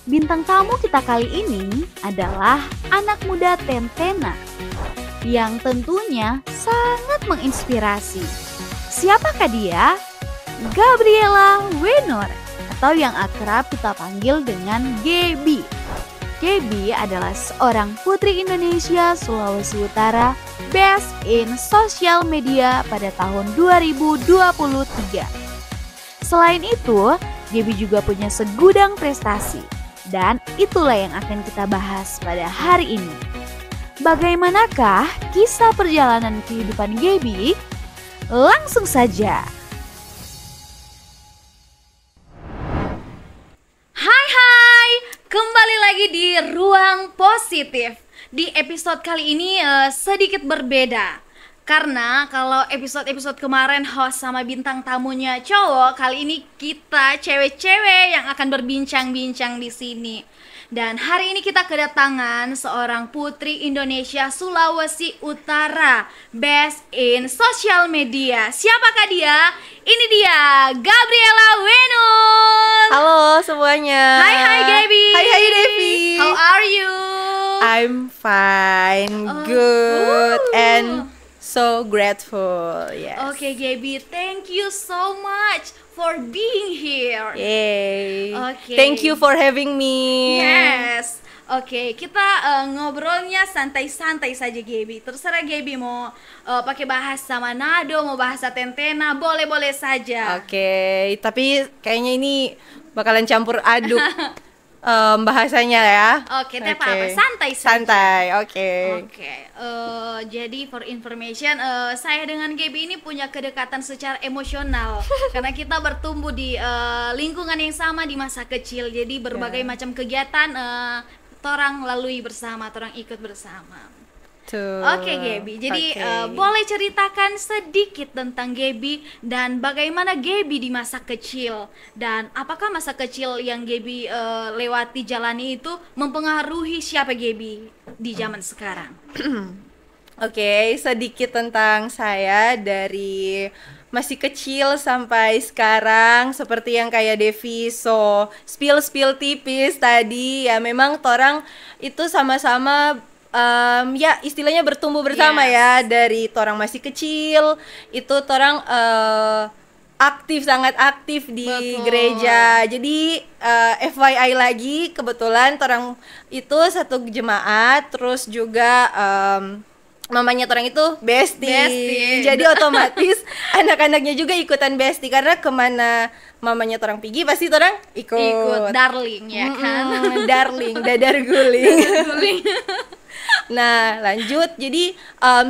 Bintang tamu kita kali ini adalah anak muda Tentena yang tentunya sangat menginspirasi. Siapakah dia? Gabriela Wenor atau yang akrab kita panggil dengan Gaby. Gaby adalah seorang putri Indonesia Sulawesi Utara Best in Social Media pada tahun 2023. Selain itu, Gaby juga punya segudang prestasi dan itulah yang akan kita bahas pada hari ini. Bagaimanakah kisah perjalanan kehidupan Gaby? Langsung saja. Hai, kembali lagi di Ruang Positif. Di episode kali ini sedikit berbeda. Karena kalau episode-episode kemarin host sama bintang tamunya cowok, kali ini kita cewek-cewek yang akan berbincang-bincang di sini. Dan hari ini kita kedatangan seorang putri Indonesia Sulawesi Utara Best in Social Media. Siapakah dia? Ini dia, Gabriela Wenor. Halo semuanya. Hai Gaby. Hai Devi. How are you? I'm fine, good, and so grateful. Yes. Okay, Gaby, thank you so much for being here. Yay. Okay. Thank you for having me. Yes. Oke, kita ngobrolnya santai-santai saja, Gaby. Terserah Gaby mau pakai bahasa Manado, mau bahasa Tentena, boleh-boleh saja. Oke, tapi kayaknya ini bakalan campur aduk bahasanya ya. Oke, tapi apa? Santai saja. Santai, oke. Jadi for information, saya dengan Gaby ini punya kedekatan secara emosional karena kita bertumbuh di lingkungan yang sama di masa kecil. Jadi berbagai macam kegiatan torang lalui bersama, torang ikut bersama. Oke, Gaby. Jadi boleh ceritakan sedikit tentang Gaby dan bagaimana Gaby di masa kecil, dan apakah masa kecil yang Gaby lewati jalani itu mempengaruhi siapa Gaby di zaman sekarang? Oke, sedikit tentang saya dari masih kecil sampai sekarang, seperti yang kayak Devi spill tipis tadi ya. Memang torang itu sama-sama ya istilahnya bertumbuh bersama. Yes. Ya, dari torang masih kecil itu torang sangat aktif di Betul. gereja. Jadi FYI lagi, kebetulan torang itu satu jemaat, terus juga mamanya torang itu bestie. Jadi otomatis anak-anaknya juga ikutan bestie, karena kemana mamanya torang pergi pasti torang ikut darling ya kan. Darling, dadar guling. Nah lanjut, jadi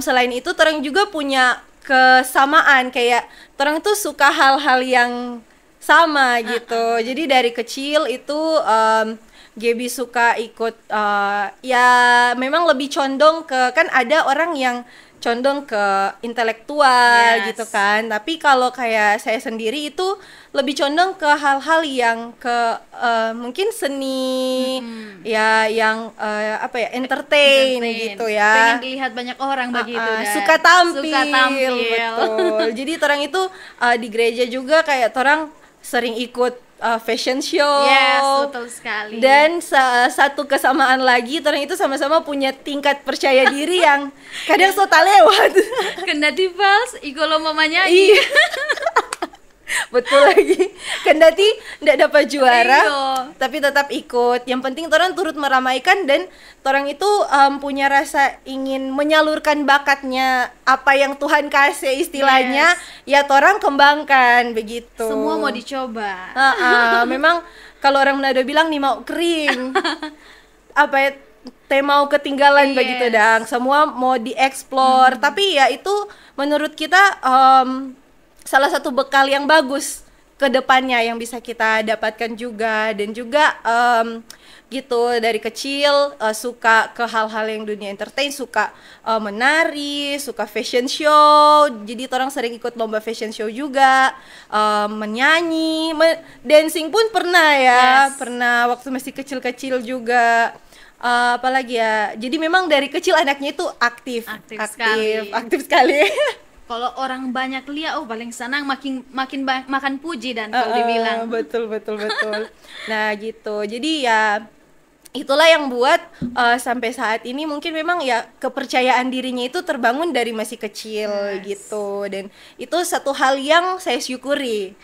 selain itu torang juga punya kesamaan, kayak torang tuh suka hal-hal yang sama gitu. Jadi dari kecil itu Gaby suka ikut ya memang lebih condong ke, kan ada orang yang condong ke intelektual. Yes. Gitu kan. Tapi kalau kayak saya sendiri itu lebih condong ke hal-hal yang ke mungkin seni, ya yang entertain gitu ya. Pengen dilihat banyak orang begitu dan suka tampil. Betul. Jadi torang itu di gereja juga kayak torang sering ikut fashion show. Yes, betul sekali. Dan satu kesamaan lagi, torang itu sama-sama punya tingkat percaya diri yang kadang so tak lewat. Kendati fals, ikolo mamanya. Iya. Betul lagi. Kendati ndak dapat juara, Iyo. tapi tetap ikut. Yang penting torang turut meramaikan, dan torang itu punya rasa ingin menyalurkan bakatnya, apa yang Tuhan kasih istilahnya. Ya torang kembangkan begitu. Semua mau dicoba. Memang kalau orang Manado bilang nih mau kering. Apa ya, teh mau ketinggalan begitu dang. Semua mau dieksplor. Tapi ya itu menurut kita salah satu bekal yang bagus ke depannya yang bisa kita dapatkan juga. Dan juga gitu dari kecil suka ke hal-hal yang dunia entertain, suka menari, suka fashion show. Jadi orang sering ikut lomba fashion show juga, menyanyi, dancing pun pernah ya. Yes. Pernah waktu masih kecil-kecil juga. Apalagi ya, jadi memang dari kecil anaknya itu aktif sekali. Kalau orang banyak lihat, oh paling senang makin makin makan puji dan kalau dibilang. Betul betul betul. Nah gitu. Jadi ya itulah yang buat sampai saat ini mungkin memang ya kepercayaan dirinya itu terbangun dari masih kecil gitu, dan itu satu hal yang saya syukuri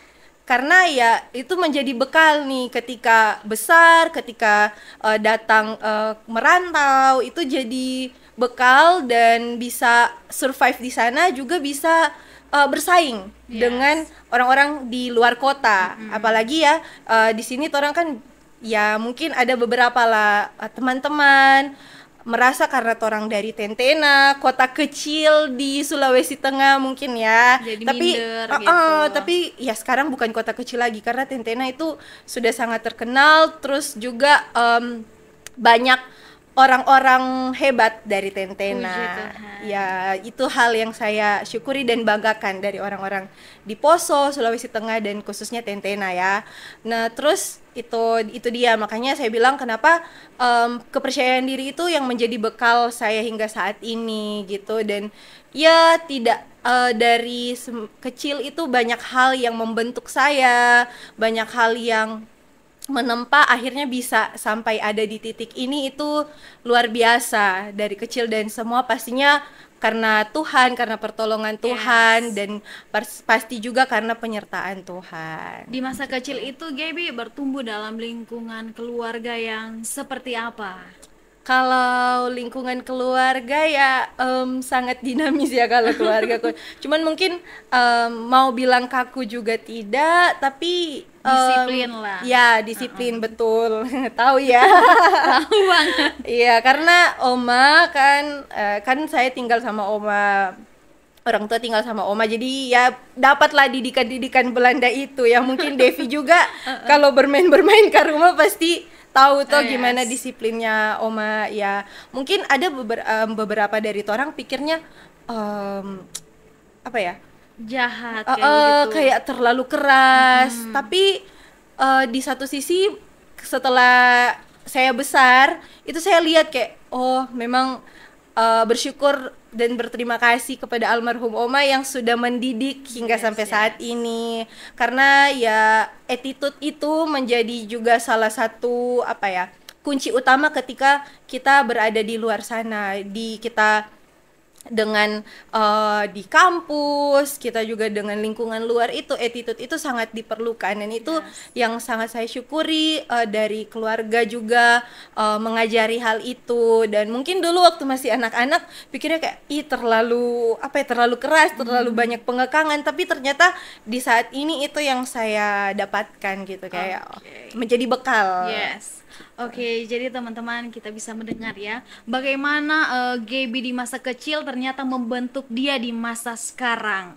karena ya itu menjadi bekal nih ketika besar, ketika datang merantau, itu jadi bekal dan bisa survive di sana, juga bisa bersaing dengan orang-orang di luar kota. Apalagi ya di sini orang kan ya mungkin ada beberapa lah teman-teman merasa karena orang dari Tentena, kota kecil di Sulawesi Tengah mungkin ya. Jadi tapi minder gitu. tapi ya sekarang bukan kota kecil lagi karena Tentena itu sudah sangat terkenal, terus juga banyak orang-orang hebat dari Tentena. Puji Tuhan. Ya, itu hal yang saya syukuri dan banggakan dari orang-orang di Poso, Sulawesi Tengah, dan khususnya Tentena ya. Nah, terus itu dia, makanya saya bilang kenapa kepercayaan diri itu yang menjadi bekal saya hingga saat ini gitu. Dan ya tidak dari kecil itu banyak hal yang membentuk saya, banyak hal yang menempa akhirnya bisa sampai ada di titik ini, itu luar biasa dari kecil, dan semua pastinya karena Tuhan, karena pertolongan Tuhan, dan pasti juga karena penyertaan Tuhan. Di masa kecil itu Gaby bertumbuh dalam lingkungan keluarga yang seperti apa? Kalau lingkungan keluarga ya sangat dinamis ya kalau keluargaku. Cuman mungkin mau bilang kaku juga tidak, tapi Disiplin lah. Ya, disiplin betul. Tahu ya. Tahu banget. Iya, karena oma kan saya tinggal sama oma. Orang tua tinggal sama oma, jadi ya dapatlah didikan-didikan Belanda itu yang mungkin Devi juga kalau bermain-bermain ke rumah pasti tahu tuh gimana disiplinnya oma ya. Mungkin ada beberapa dari orang pikirnya apa ya, jahat kayak gitu, kayak terlalu keras. Tapi di satu sisi setelah saya besar itu saya lihat kayak oh memang bersyukur dan berterima kasih kepada almarhum oma yang sudah mendidik hingga sampai saat ini, karena ya attitude itu menjadi juga salah satu apa ya kunci utama ketika kita berada di luar sana, kita dengan di kampus, kita juga dengan lingkungan luar, itu attitude itu sangat diperlukan, dan itu yang sangat saya syukuri dari keluarga juga mengajari hal itu. Dan mungkin dulu waktu masih anak-anak pikirnya kayak terlalu terlalu keras, terlalu banyak pengekangan, tapi ternyata di saat ini itu yang saya dapatkan gitu, kayak menjadi bekal. Oke, jadi teman-teman kita bisa mendengar ya bagaimana Gaby di masa kecil ternyata membentuk dia di masa sekarang.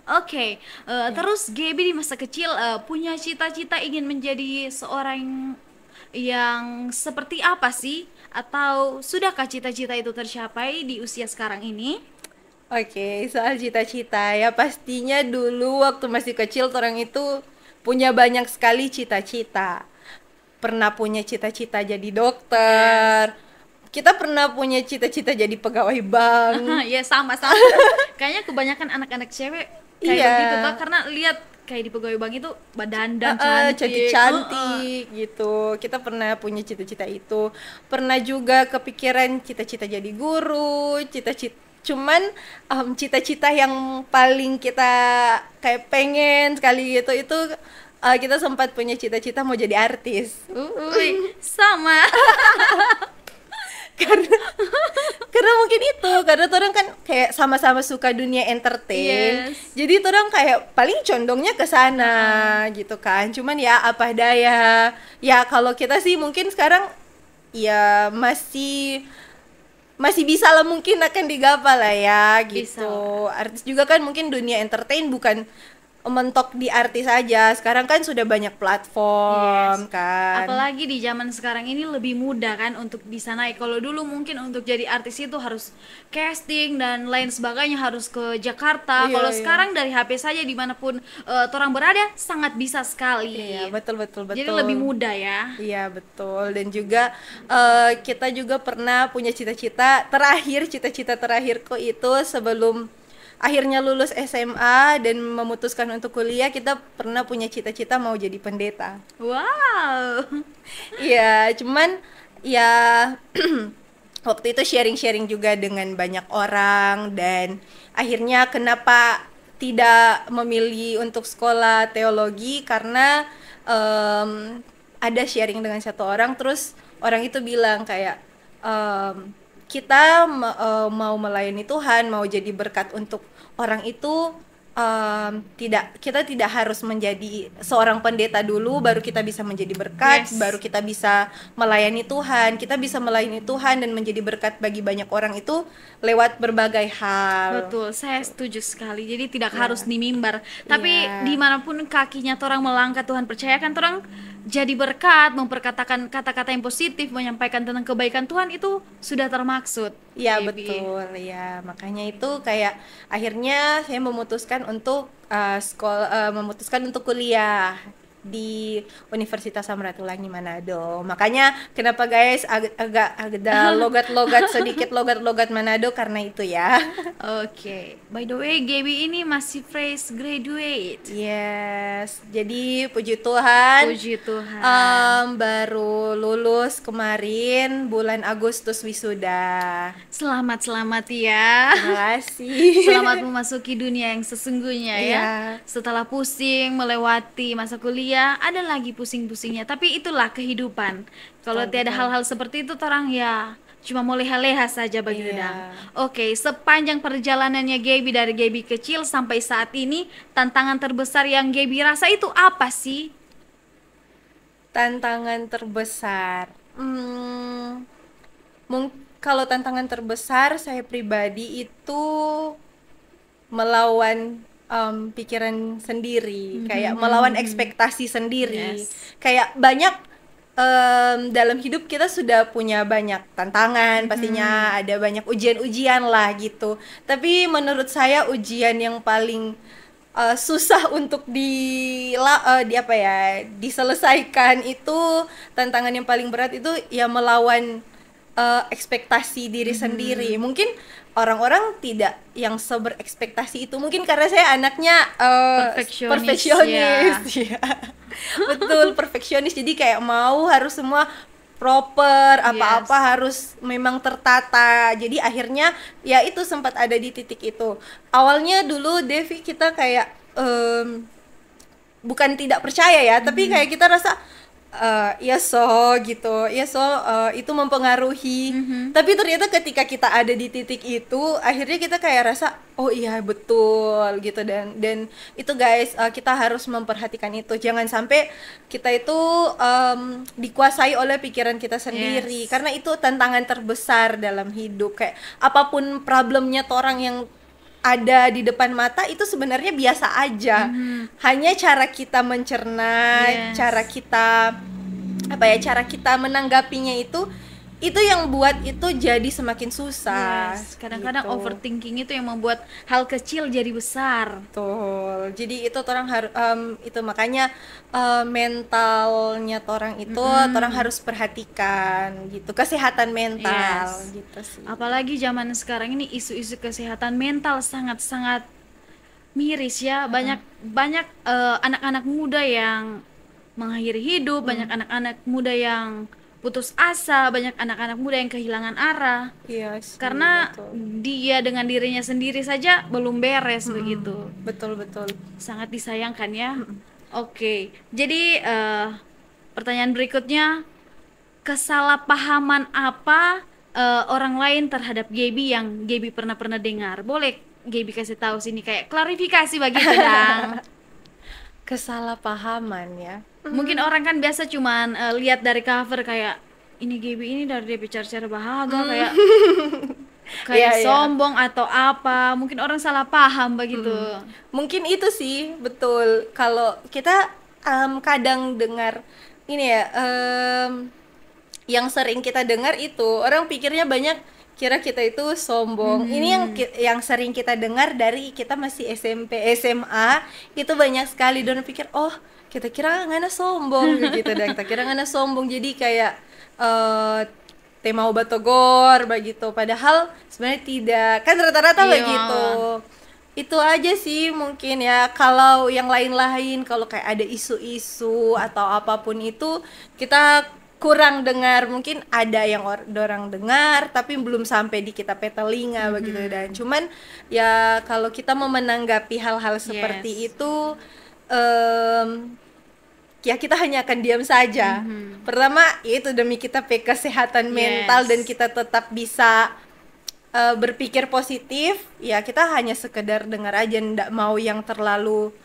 Terus Gaby di masa kecil punya cita-cita ingin menjadi seorang yang seperti apa sih? Atau sudahkah cita-cita itu tercapai di usia sekarang ini? Soal cita-cita ya, pastinya dulu waktu masih kecil orang itu punya banyak sekali cita-cita. Pernah punya cita-cita jadi dokter, kita pernah punya cita-cita jadi pegawai bank. Ya sama-sama. Kayaknya kebanyakan anak-anak cewek kayak begitu tuh, karena lihat kayak di pegawai bank itu badan cantik gitu. Kita pernah punya cita-cita itu. Pernah juga kepikiran cita-cita jadi guru, cuman cita-cita yang paling kita kayak pengen sekali gitu itu kita sempat punya cita-cita mau jadi artis. Sama. karena mungkin itu, karena orang kan kayak sama-sama suka dunia entertain. Jadi orang kayak paling condongnya ke sana gitu kan. Cuman ya apa daya. Ya kalau kita sih mungkin sekarang ya masih bisa lah, mungkin akan digapai lah ya gitu. Artis juga kan mungkin dunia entertain bukan mentok di artis aja, sekarang kan sudah banyak platform kan. Apalagi di zaman sekarang ini lebih mudah kan untuk bisa naik. Kalau dulu mungkin untuk jadi artis itu harus casting dan lain sebagainya, harus ke Jakarta. Kalau sekarang dari HP saja dimanapun orang berada sangat bisa sekali. Betul. Jadi lebih mudah ya. Iya betul. Dan juga kita juga pernah punya cita-cita terakhirku itu sebelum akhirnya lulus SMA dan memutuskan untuk kuliah, kita pernah punya cita-cita mau jadi pendeta. Wow. Iya, cuman ya waktu itu sharing-sharing juga dengan banyak orang, dan akhirnya kenapa tidak memilih untuk sekolah teologi karena ada sharing dengan satu orang, terus orang itu bilang kayak kita mau melayani Tuhan, mau jadi berkat untuk orang itu, kita tidak harus menjadi seorang pendeta dulu baru kita bisa menjadi berkat, Yes. baru kita bisa melayani Tuhan. Kita bisa melayani Tuhan dan menjadi berkat bagi banyak orang itu lewat berbagai hal. Betul, saya setuju sekali. Jadi tidak Ya. harus di mimbar, tapi Ya. dimanapun kakinya orang melangkah, Tuhan percayakan orang jadi berkat, memperkatakan kata-kata yang positif, menyampaikan tentang kebaikan Tuhan, itu sudah termaksud. Iya Baby. betul ya, makanya itu kayak akhirnya saya memutuskan untuk memutuskan untuk kuliah di Universitas Samratulangi Manado. Makanya kenapa guys agak ada logat-logat sedikit logat-logat Manado karena itu ya. Oke, by the way, Gaby ini masih fresh graduate. Yes, jadi puji Tuhan. Puji Tuhan. Baru lulus kemarin bulan Agustus wisuda. Selamat ya. Terima kasih. Selamat memasuki dunia yang sesungguhnya ya. Iya. Setelah pusing melewati masa kuliah, ada lagi pusing-pusingnya. Tapi itulah kehidupan. Kalau Betul, tiada betul. hal-hal seperti itu, orang ya cuma mau leha-leha saja begitu Iya. Dang. Oke, sepanjang perjalanannya Gaby dari Gaby kecil sampai saat ini, tantangan terbesar yang Gaby rasa itu apa sih? Tantangan terbesar. Kalau tantangan terbesar saya pribadi itu melawan pikiran sendiri, kayak melawan ekspektasi sendiri. Yes. Kayak banyak dalam hidup kita sudah punya banyak tantangan, pastinya ada banyak ujian-ujian lah gitu. Tapi menurut saya ujian yang paling susah untuk diselesaikan itu, tantangan yang paling berat itu ya melawan ekspektasi diri sendiri. Mungkin orang-orang tidak yang seberekspektasi itu, mungkin karena saya anaknya perfeksionis ya. Betul, perfeksionis, jadi kayak mau harus semua proper, apa-apa harus memang tertata. Jadi akhirnya ya itu sempat ada di titik itu. Awalnya dulu Devi kita kayak bukan tidak percaya ya, tapi kayak kita rasa itu mempengaruhi. Tapi ternyata ketika kita ada di titik itu, akhirnya kita kayak rasa oh iya betul gitu, dan itu guys, kita harus memperhatikan itu, jangan sampai kita itu dikuasai oleh pikiran kita sendiri. Yes. Karena itu tantangan terbesar dalam hidup. Kayak apapun problemnya orang yang ada di depan mata itu sebenarnya biasa aja. Hanya cara kita mencerna, Yes. cara kita menanggapinya itu yang buat itu jadi semakin susah. Yes, kadang-kadang gitu. overthinking itu yang membuat hal kecil jadi besar. Betul. Jadi itu orang harus itu makanya mentalnya orang itu orang harus perhatikan gitu, kesehatan mental. Yes. Gitu sih. Apalagi zaman sekarang ini isu-isu kesehatan mental sangat-sangat miris ya. Banyak anak-anak muda yang mengakhiri hidup, banyak anak-anak muda yang putus asa, banyak anak-anak muda yang kehilangan arah. Iya sih, Karena betul. dia dengan dirinya sendiri saja belum beres begitu. Betul. Sangat disayangkan ya. Oke, jadi pertanyaan berikutnya, kesalahpahaman apa orang lain terhadap Gaby yang Gaby pernah dengar? Boleh Gaby kasih tahu sini, kayak klarifikasi begitu Dang. Kesalahpahaman ya. Mungkin orang kan biasa cuman lihat dari cover kayak ini Gaby ini dari dia bicara bahagia kayak Iya, iya. sombong atau apa. Mungkin orang salah paham begitu. Mungkin itu sih, betul. Kalau kita kadang dengar ini ya, yang sering kita dengar itu orang pikirnya banyak, kira kita itu sombong. Ini yang sering kita dengar dari kita masih SMP, SMA, itu banyak sekali dan pikir oh kita kira ngana sombong begitu, dan kita kira ngana sombong, jadi kayak mau batogor begitu, padahal sebenarnya tidak, kan rata-rata Iya. begitu. Itu aja sih mungkin ya. Kalau yang lain-lain, kalau kayak ada isu-isu atau apapun itu, kita kurang dengar. Mungkin ada yang orang dengar, tapi belum sampai di kita pe telinga begitu. Dan cuman ya kalau kita mau menanggapi hal-hal seperti Yes. itu, ya kita hanya akan diam saja. Pertama, itu demi kita pe kesehatan mental dan Yes. kita tetap bisa berpikir positif. Ya kita hanya sekedar dengar aja, ndak mau yang terlalu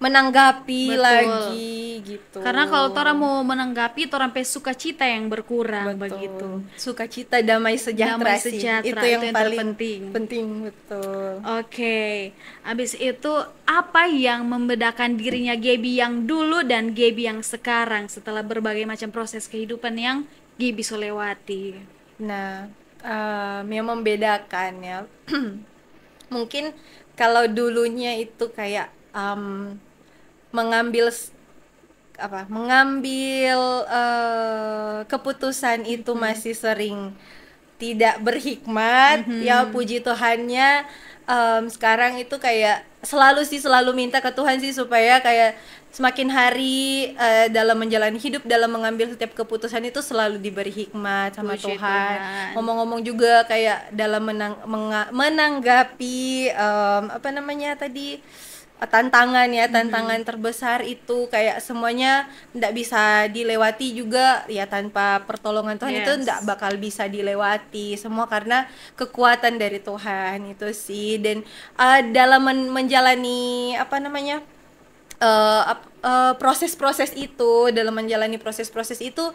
menanggapi Betul. lagi gitu. Karena kalau orang mau menanggapi, orang pe sukacita yang berkurang Betul. begitu. Sukacita, damai sejahtera Damai sih. sejahtera, Itu yang itu yang paling terpenting. penting, betul. Oke, habis itu apa yang membedakan dirinya Gaby yang dulu dan Gaby yang sekarang setelah berbagai macam proses kehidupan yang Gaby so lewati? Nah, yang membedakan ya, mungkin kalau dulunya itu kayak mengambil keputusan itu masih sering tidak berhikmat. Ya puji Tuhannya, sekarang itu kayak selalu minta ke Tuhan sih supaya kayak semakin hari dalam menjalani hidup, dalam mengambil setiap keputusan itu selalu diberi hikmat sama Puji Tuhan. Tuhan. Ngomong-ngomong juga kayak dalam menanggapi tantangan terbesar itu kayak semuanya ndak bisa dilewati juga ya, tanpa pertolongan Tuhan itu Yes. ndak bakal bisa dilewati semua karena kekuatan dari Tuhan itu sih. Dan dalam menjalani proses-proses itu, dalam menjalani proses-proses itu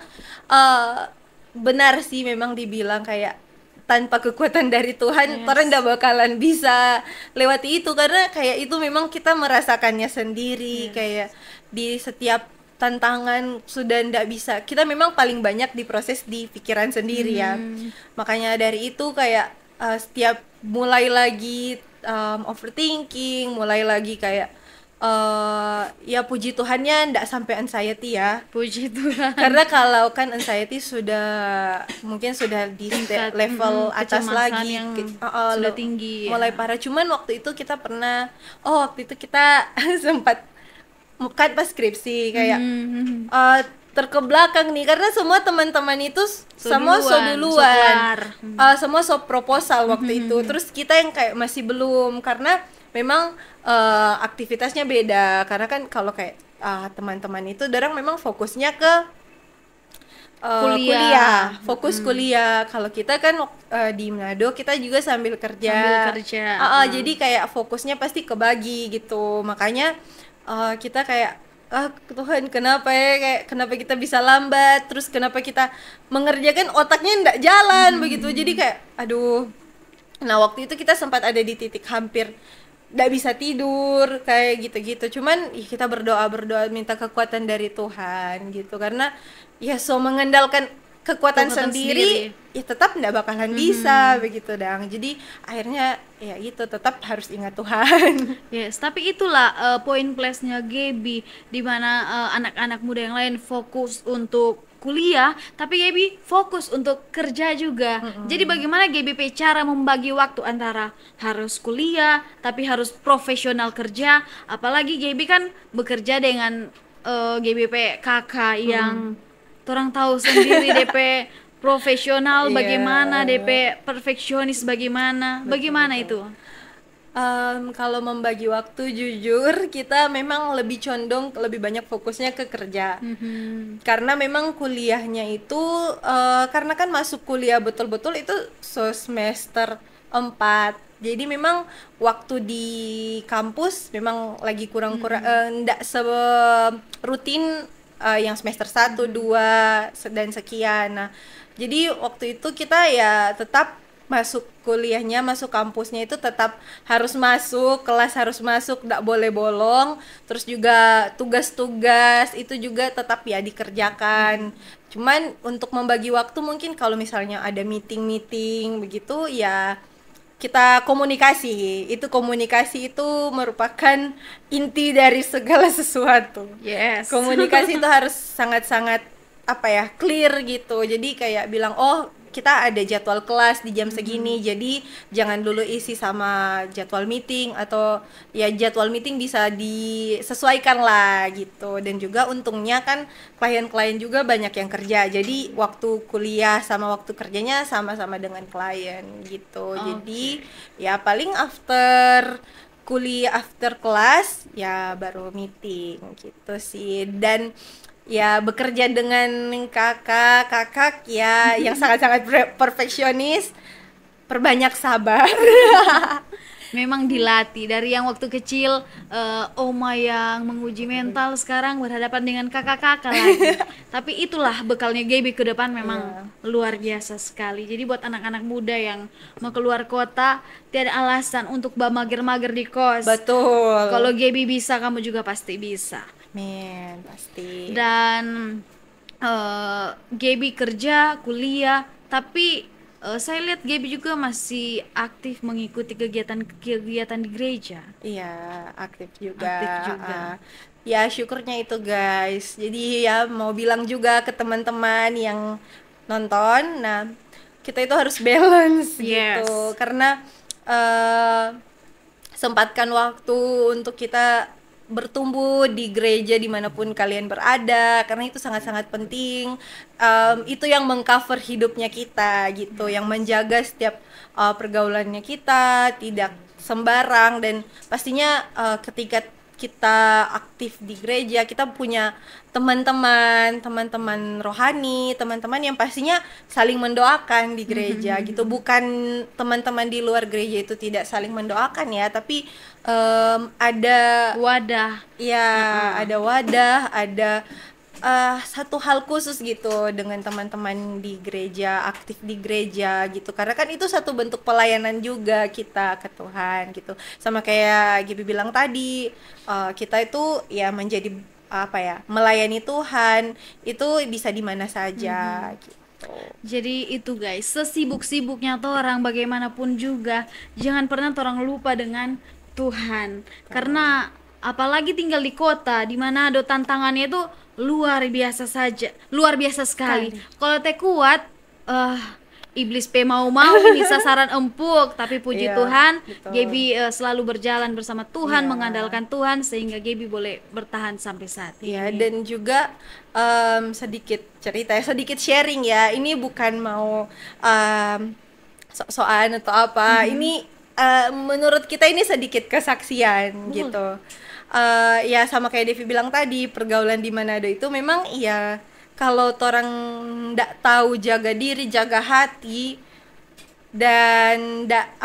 benar sih memang dibilang kayak tanpa kekuatan dari Tuhan, orang nggak bakalan bisa lewati itu, karena kayak itu memang kita merasakannya sendiri. Kayak di setiap tantangan sudah ndak bisa, kita memang paling banyak diproses di pikiran sendiri ya. Makanya dari itu kayak setiap mulai lagi overthinking, mulai lagi kayak ya puji Tuhannya ndak sampai anxiety ya. Puji Tuhan. Karena kalau kan anxiety mungkin sudah di level atas Kecemasan lagi, yang sudah tinggi, mulai ya. parah. Cuman waktu itu kita pernah, waktu itu kita sempat kan pas skripsi kayak terkebelakang nih, karena semua teman-teman itu semua so duluan, so duluan, kelar. semua so proposal waktu itu. Terus kita yang kayak masih belum, karena memang aktivitasnya beda. Karena kan kalau kayak teman-teman itu dorang memang fokusnya ke kuliah, fokus kuliah. Kalau kita kan di Manado kita juga sambil kerja. Jadi kayak fokusnya pasti kebagi gitu. Makanya kita kayak Tuhan, kenapa ya, kayak kenapa kita bisa lambat, terus kenapa kita mengerjakan otaknya ndak jalan begitu. Jadi kayak aduh. Nah, waktu itu kita sempat ada di titik hampir nggak bisa tidur kayak gitu-gitu. Cuman kita berdoa minta kekuatan dari Tuhan gitu, karena ya so mengandalkan kekuatan sendiri ya tetap nggak bakalan bisa begitu dang. Jadi akhirnya ya gitu, tetap harus ingat Tuhan. Yes, tapi itulah poin plusnya Gaby, di mana anak-anak muda yang lain fokus untuk kuliah, tapi Gaby fokus untuk kerja juga. Jadi bagaimana Gaby cara membagi waktu antara harus kuliah tapi harus profesional kerja, apalagi Gaby kan bekerja dengan GBP kakak yang orang tahu sendiri DP profesional bagaimana, DP perfeksionis bagaimana, bagaimana itu? Kalau membagi waktu, jujur kita memang lebih condong lebih banyak fokusnya ke kerja. Karena memang kuliahnya itu karena kan masuk kuliah betul-betul itu semester 4. Jadi memang waktu di kampus memang lagi kurang-kurang, ndak serutin yang semester 1, 2 dan sekian. Nah, jadi waktu itu kita ya tetap masuk kuliahnya, masuk kampusnya itu tetap harus masuk, kelas harus masuk, nggak boleh bolong. Terus juga tugas-tugas itu juga tetap ya dikerjakan. Cuman untuk membagi waktu mungkin kalau misalnya ada meeting-meeting begitu ya kita komunikasi. Komunikasi itu merupakan inti dari segala sesuatu. Yes. Komunikasi itu harus sangat-sangat clear gitu. Jadi kayak bilang, kita ada jadwal kelas di jam segini, jadi jangan dulu isi sama jadwal meeting, atau ya jadwal meeting bisa disesuaikan lah gitu. Dan juga untungnya kan klien-klien juga banyak yang kerja, jadi waktu kuliah sama waktu kerjanya sama-sama dengan klien gitu. Jadi ya paling after kuliah, after kelas ya baru meeting gitu sih. Dan ya bekerja dengan kakak ya yang sangat-sangat perfeksionis, perbanyak sabar. Memang dilatih dari yang waktu kecil, oma yang menguji mental, sekarang berhadapan dengan kakak-kakak lagi. Tapi itulah bekalnya Gaby ke depan, memang luar biasa sekali. Jadi buat anak-anak muda yang mau keluar kota, tiada alasan untuk mager-mager di kos. Betul. Kalau Gaby bisa, kamu juga pasti bisa. Men, pasti. Dan Gaby kerja, kuliah, tapi saya lihat Gaby juga masih aktif mengikuti kegiatan-kegiatan di gereja. Iya, aktif juga. Aktif juga. Ya syukurnya itu guys. Jadi ya mau bilang juga ke teman-teman yang nonton, nah kita itu harus balance Yes. gitu. Karena sempatkan waktu untuk kita bertumbuh di gereja dimanapun kalian berada, karena itu sangat-sangat penting. Itu yang mengcover hidupnya kita gitu, yang menjaga setiap pergaulannya kita tidak sembarang. Dan pastinya ketika kita aktif di gereja, kita punya teman-teman rohani, teman-teman yang pastinya saling mendoakan di gereja gitu. Bukan teman-teman di luar gereja itu tidak saling mendoakan ya, tapi ada Wadah. ya, ada wadah, ada satu hal khusus gitu dengan teman-teman di gereja, aktif di gereja gitu. Karena kan itu satu bentuk pelayanan juga kita ke Tuhan gitu. Sama kayak Gibi bilang tadi, kita itu ya menjadi apa ya, melayani Tuhan itu bisa di mana saja gitu. Jadi itu guys, sesibuk-sibuknya orang bagaimanapun juga, jangan pernah orang lupa dengan Tuhan. Karena apalagi tinggal di kota di mana ada tantangannya itu luar biasa saja, luar biasa sekali. Kalau teh kuat, iblis mau ini sasaran empuk, tapi puji Iya, Tuhan, betul. Gaby selalu berjalan bersama Tuhan, Iya. mengandalkan Tuhan, sehingga Gaby boleh bertahan sampai saat ini. Ya, dan juga sedikit cerita, sedikit sharing ya. Ini bukan mau sok-sokan atau apa. Ini menurut kita ini sedikit kesaksian gitu. Ya sama kayak Devi bilang tadi, pergaulan di Manado itu memang ya kalau orang ndak tahu jaga diri, jaga hati, dan ndak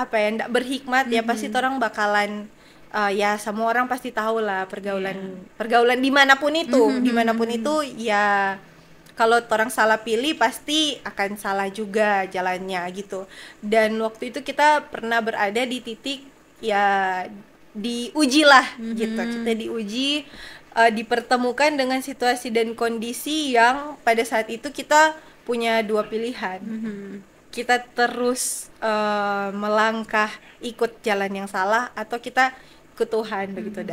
berhikmat, ya pasti orang bakalan ya semua orang pasti tahu lah pergaulan dimanapun itu ya, kalau orang salah pilih pasti akan salah juga jalannya gitu. Dan waktu itu kita pernah berada di titik ya diuji lah gitu, kita diuji, dipertemukan dengan situasi dan kondisi yang pada saat itu kita punya dua pilihan. Kita terus melangkah ikut jalan yang salah, atau kita ikut Tuhan begitu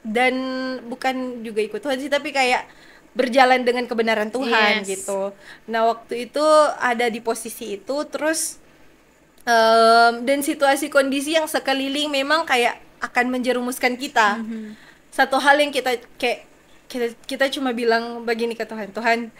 dan bukan juga ikut Tuhan sih, tapi kayak berjalan dengan kebenaran Tuhan gitu. Nah waktu itu ada di posisi itu, terus dan situasi kondisi yang sekeliling memang kayak akan menjerumuskan kita. Satu hal yang kita cuma bilang begini ke Tuhan, Tuhan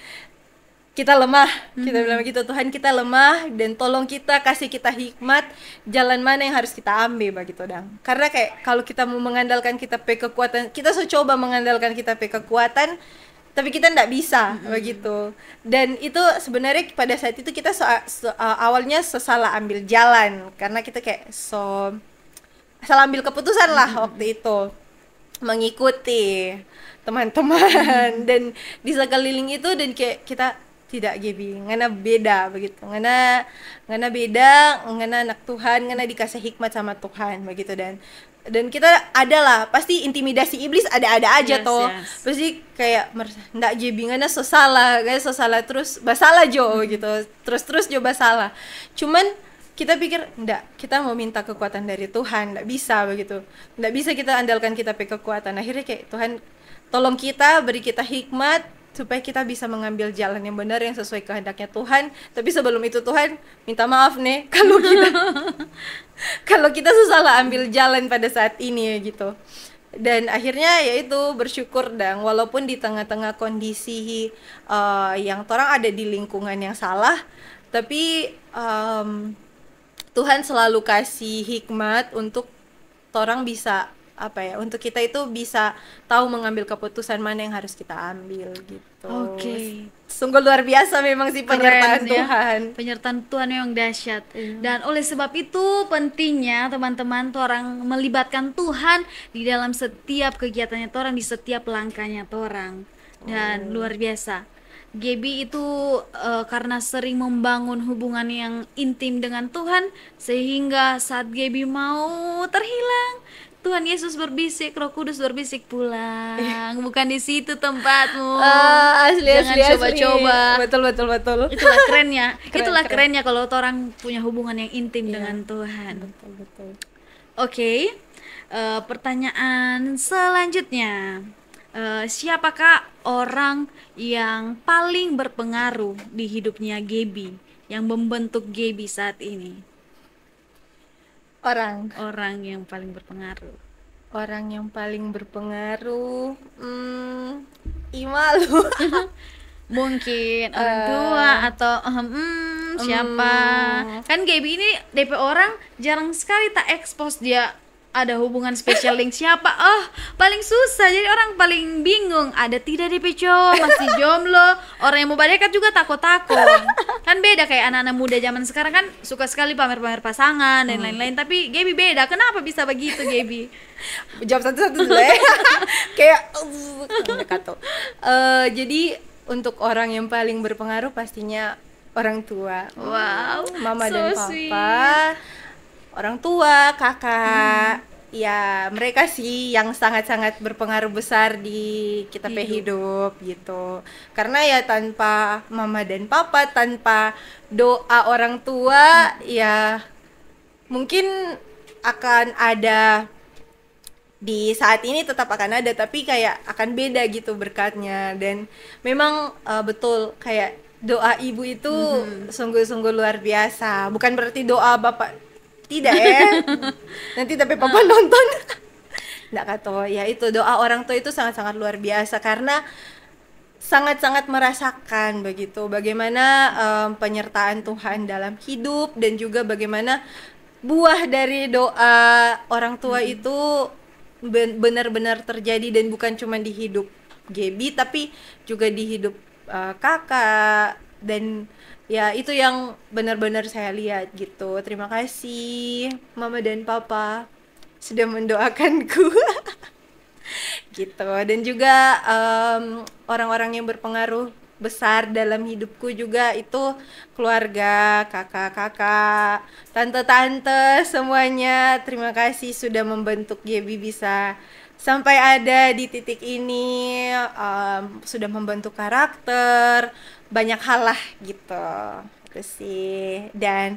kita lemah, kita bilang begitu, Tuhan kita lemah, dan tolong kita kasih kita hikmat jalan mana yang harus kita ambil begitu dang. Karena kayak kalau kita mau mengandalkan kita pe kekuatan, kita coba mengandalkan kita pe kekuatan, tapi kita nggak bisa begitu. Dan itu sebenarnya pada saat itu kita awalnya salah ambil jalan, karena kita kayak salah ambil keputusan lah waktu itu, mengikuti teman-teman dan di sekeliling itu, dan kayak kita tidak Gaby, ngana beda begitu, ngana beda, ngana anak Tuhan, ngana dikasih hikmat sama Tuhan begitu. Dan kita adalah pasti intimidasi iblis ada aja toh. Pasti kayak ndak Gaby ngana salah terus basalah jo gitu, terus jo basalah. Cuman kita pikir ndak, kita mau minta kekuatan dari Tuhan, ndak bisa begitu, ndak bisa kita andalkan kita pe kekuatan. Akhirnya kayak Tuhan tolong kita, beri kita hikmat, supaya kita bisa mengambil jalan yang benar yang sesuai kehendaknya Tuhan. Tapi sebelum itu Tuhan minta maaf nih kalau kita kalau kita salah ambil jalan pada saat ini gitu. Dan akhirnya yaitu bersyukur dan walaupun di tengah-tengah kondisi yang orang ada di lingkungan yang salah, tapi Tuhan selalu kasih hikmat untuk orang bisa untuk kita itu bisa tahu mengambil keputusan mana yang harus kita ambil gitu. Oke. Sungguh luar biasa memang sih penyertaan Keren, Tuhan. Ya? Penyertaan Tuhan memang dahsyat. Dan oleh sebab itu pentingnya teman-teman orang melibatkan Tuhan di dalam setiap kegiatannya orang, di setiap langkahnya orang. Dan luar biasa. Gaby itu karena sering membangun hubungan yang intim dengan Tuhan, sehingga saat Gaby mau terhilang, Tuhan Yesus berbisik, Roh Kudus berbisik, pulang, bukan di situ tempatmu. Jangan coba-coba. Betul. Itulah kerennya. Keren. Kerennya kalau orang punya hubungan yang intim dengan Tuhan. Betul. Oke. Pertanyaan selanjutnya. Siapakah orang yang paling berpengaruh di hidupnya Gaby, yang membentuk Gaby saat ini? Orang yang paling berpengaruh. Orang yang paling berpengaruh, Imalu. Mungkin orang tua atau siapa? Kan Gaby ini DP orang jarang sekali tak expose dia ada hubungan spesial link siapa. Paling susah, jadi orang paling bingung ada tidak DP cowok, masih jomblo, orang yang mau dekat juga takut-takut. Kan beda kayak anak-anak muda zaman sekarang kan suka sekali pamer-pamer pasangan dan lain-lain, tapi Gaby beda. Kenapa bisa begitu Gaby? Jawab satu-satu dulu ya. Kayak kata. Jadi untuk orang yang paling berpengaruh pastinya orang tua. Wow, mama so dan papa. sweet. Orang tua, kakak, ya mereka sih yang sangat-sangat berpengaruh besar di kita hidup gitu. Karena ya tanpa mama dan papa, tanpa doa orang tua, ya mungkin akan ada di saat ini tetap akan ada, tapi kayak akan beda gitu berkatnya. Dan memang betul kayak doa ibu itu sungguh-sungguh luar biasa. Bukan berarti doa bapak tidak ya. Nanti tapi papa nonton. Nggak kata ya, itu doa orang tua itu sangat-sangat luar biasa karena sangat-sangat merasakan begitu bagaimana penyertaan Tuhan dalam hidup, dan juga bagaimana buah dari doa orang tua itu benar-benar terjadi, dan bukan cuma di hidup Gaby tapi juga di hidup kakak. Dan ya itu yang benar-benar saya lihat gitu. Terima kasih mama dan papa sudah mendoakanku. Gitu. Dan juga orang-orang yang berpengaruh besar dalam hidupku juga itu keluarga, kakak-kakak, tante-tante, semuanya. Terima kasih sudah membentuk Gaby bisa sampai ada di titik ini, sudah membentuk karakter, banyak hal lah gitu. Itu sih. Dan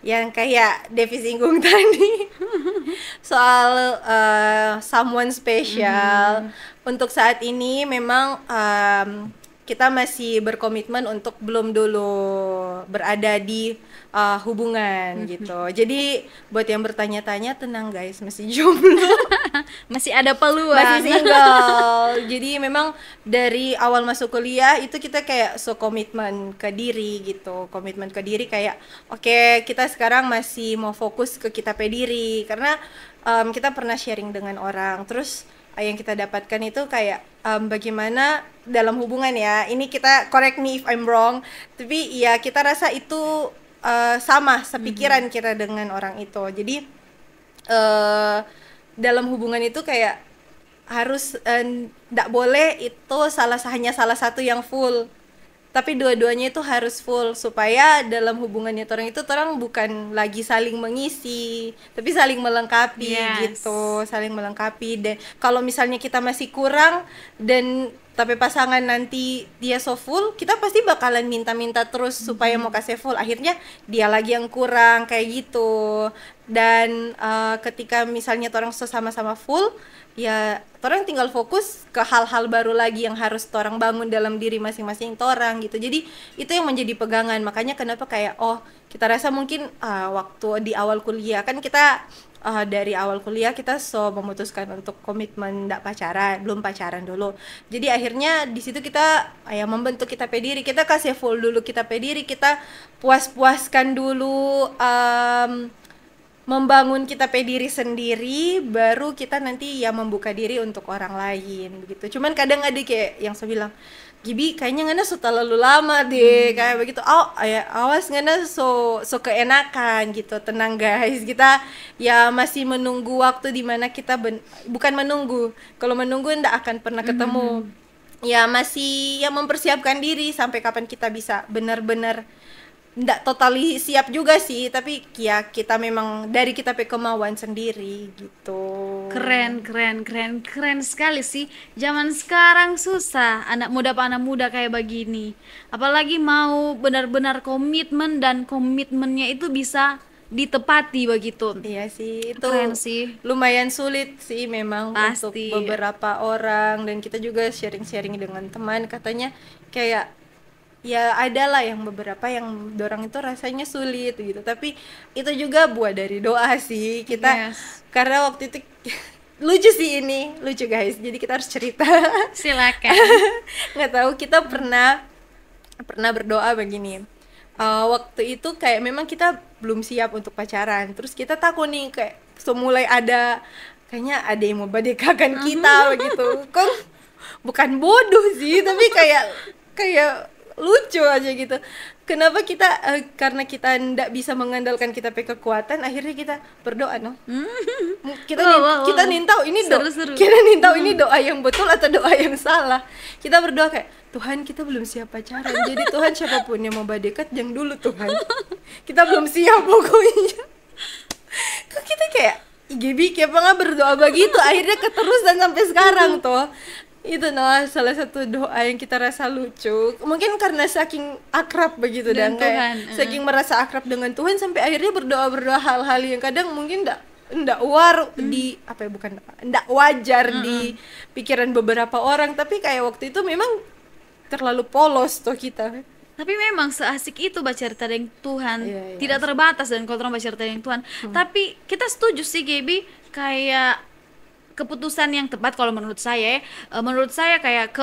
yang kayak Devi singgung tadi soal someone special, untuk saat ini memang kita masih berkomitmen untuk belum dulu berada di hubungan gitu. Jadi buat yang bertanya-tanya, tenang guys, masih jomblo. Masih ada peluang. Masih single. Jadi memang dari awal masuk kuliah itu kita kayak komitmen ke diri gitu. Komitmen ke diri kayak oke, kita sekarang masih mau fokus ke kita pe diri, karena kita pernah sharing dengan orang. Terus yang kita dapatkan itu kayak bagaimana dalam hubungan ya, ini kita correct me if I'm wrong, tapi ya kita rasa itu sama sepikiran kita dengan orang itu. Jadi dalam hubungan itu kayak harus nggak boleh itu hanya salah satu yang full, tapi dua-duanya itu harus full, supaya dalam hubungannya orang itu orang bukan lagi saling mengisi, tapi saling melengkapi. Yes. Gitu, saling melengkapi. Dan kalau misalnya kita masih kurang dan tapi pasangan nanti dia so full, kita pasti bakalan minta-minta terus supaya mau kasih full. Akhirnya dia lagi yang kurang kayak gitu. Dan ketika misalnya orang sama-sama full, ya orang tinggal fokus ke hal-hal baru lagi yang harus orang bangun dalam diri masing-masing orang gitu. Jadi itu yang menjadi pegangan. Makanya kenapa kayak kita rasa mungkin waktu di awal kuliah kan kita dari awal kuliah kita memutuskan untuk komitmen ndak pacaran, belum pacaran dulu. Jadi akhirnya di situ kita membentuk kita pe diri, kita kasih full dulu kita pe diri, kita puas-puaskan dulu, membangun kita pe diri sendiri, baru kita nanti ya membuka diri untuk orang lain begitu. Cuman kadang ada kayak yang saya bilang, Gibi kayaknya ngana so terlalu lama deh, kayak begitu. Awas ngana so keenakan gitu. Tenang guys, kita ya masih menunggu waktu di mana kita bukan menunggu. Kalau menunggu ndak akan pernah ketemu. Ya masih mempersiapkan diri sampai kapan kita bisa benar-benar ndak totally siap juga sih, tapi ya kita memang dari kita pe kemauan sendiri gitu. Keren sekali sih. Zaman sekarang susah anak muda kayak begini. Apalagi mau benar-benar komitmen dan komitmennya itu bisa ditepati begitu. Iya sih, itu keren sih. Lumayan sulit sih memang Pasti. untuk beberapa orang, dan kita juga sharing-sharing dengan teman, katanya kayak ya ada lah yang beberapa yang dorang itu rasanya sulit gitu, tapi itu juga buah dari doa sih kita. Karena waktu itu lucu guys, jadi kita harus cerita. Silakan. Nggak tahu, kita pernah berdoa begini. Waktu itu kayak memang kita belum siap untuk pacaran, terus kita takut nih kayak mulai ada kayaknya ada yang mau badekakan kita begitu. Kok bukan bodoh sih, tapi kayak lucu aja gitu. Kenapa kita karena kita ndak bisa mengandalkan kita pe kekuatan, akhirnya kita berdoa kita nintau ini kita nintau ini doa yang betul atau doa yang salah. Kita berdoa kayak, Tuhan kita belum siap pacaran, jadi Tuhan siapapun yang mau badekat jangan dulu Tuhan, kita belum siap pokoknya. Kok kita kayak Gibi kayak nggak berdoa begitu, akhirnya keterusan sampai sekarang tuh. Itu salah satu doa yang kita rasa lucu, mungkin karena saking akrab begitu dan kayak saking merasa akrab dengan Tuhan sampai akhirnya berdoa hal-hal yang kadang mungkin ndak wajar di pikiran beberapa orang, tapi kayak waktu itu memang terlalu polos tuh kita. Tapi memang seasik itu baca cerita dengan Tuhan, tidak terbatas dan kontrol baca cerita dengan Tuhan. Tapi kita setuju sih Gaby, kayak keputusan yang tepat kalau menurut saya kayak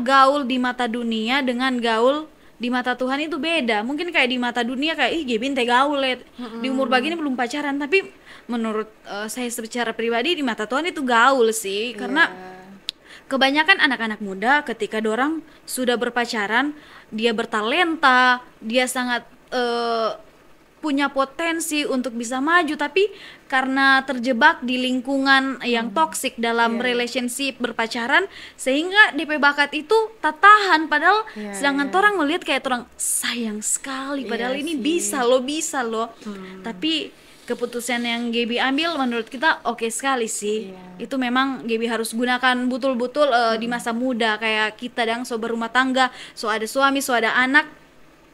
gaul di mata dunia dengan gaul di mata Tuhan itu beda. Mungkin kayak di mata dunia kayak Gaby teh gaul di umur begini belum pacaran, tapi menurut saya secara pribadi di mata Tuhan itu gaul sih, karena kebanyakan anak-anak muda ketika dorang sudah berpacaran, dia bertalenta, dia sangat punya potensi untuk bisa maju, tapi karena terjebak di lingkungan yang toksik dalam relationship berpacaran, sehingga DP bakat itu tak tahan, padahal sedangkan orang melihat kayak orang sayang sekali, padahal ini bisa loh. Tapi keputusan yang Gaby ambil menurut kita oke sekali sih. Itu memang Gaby harus gunakan betul-betul di masa muda kayak kita yang so berumah tangga, so ada suami, so ada anak.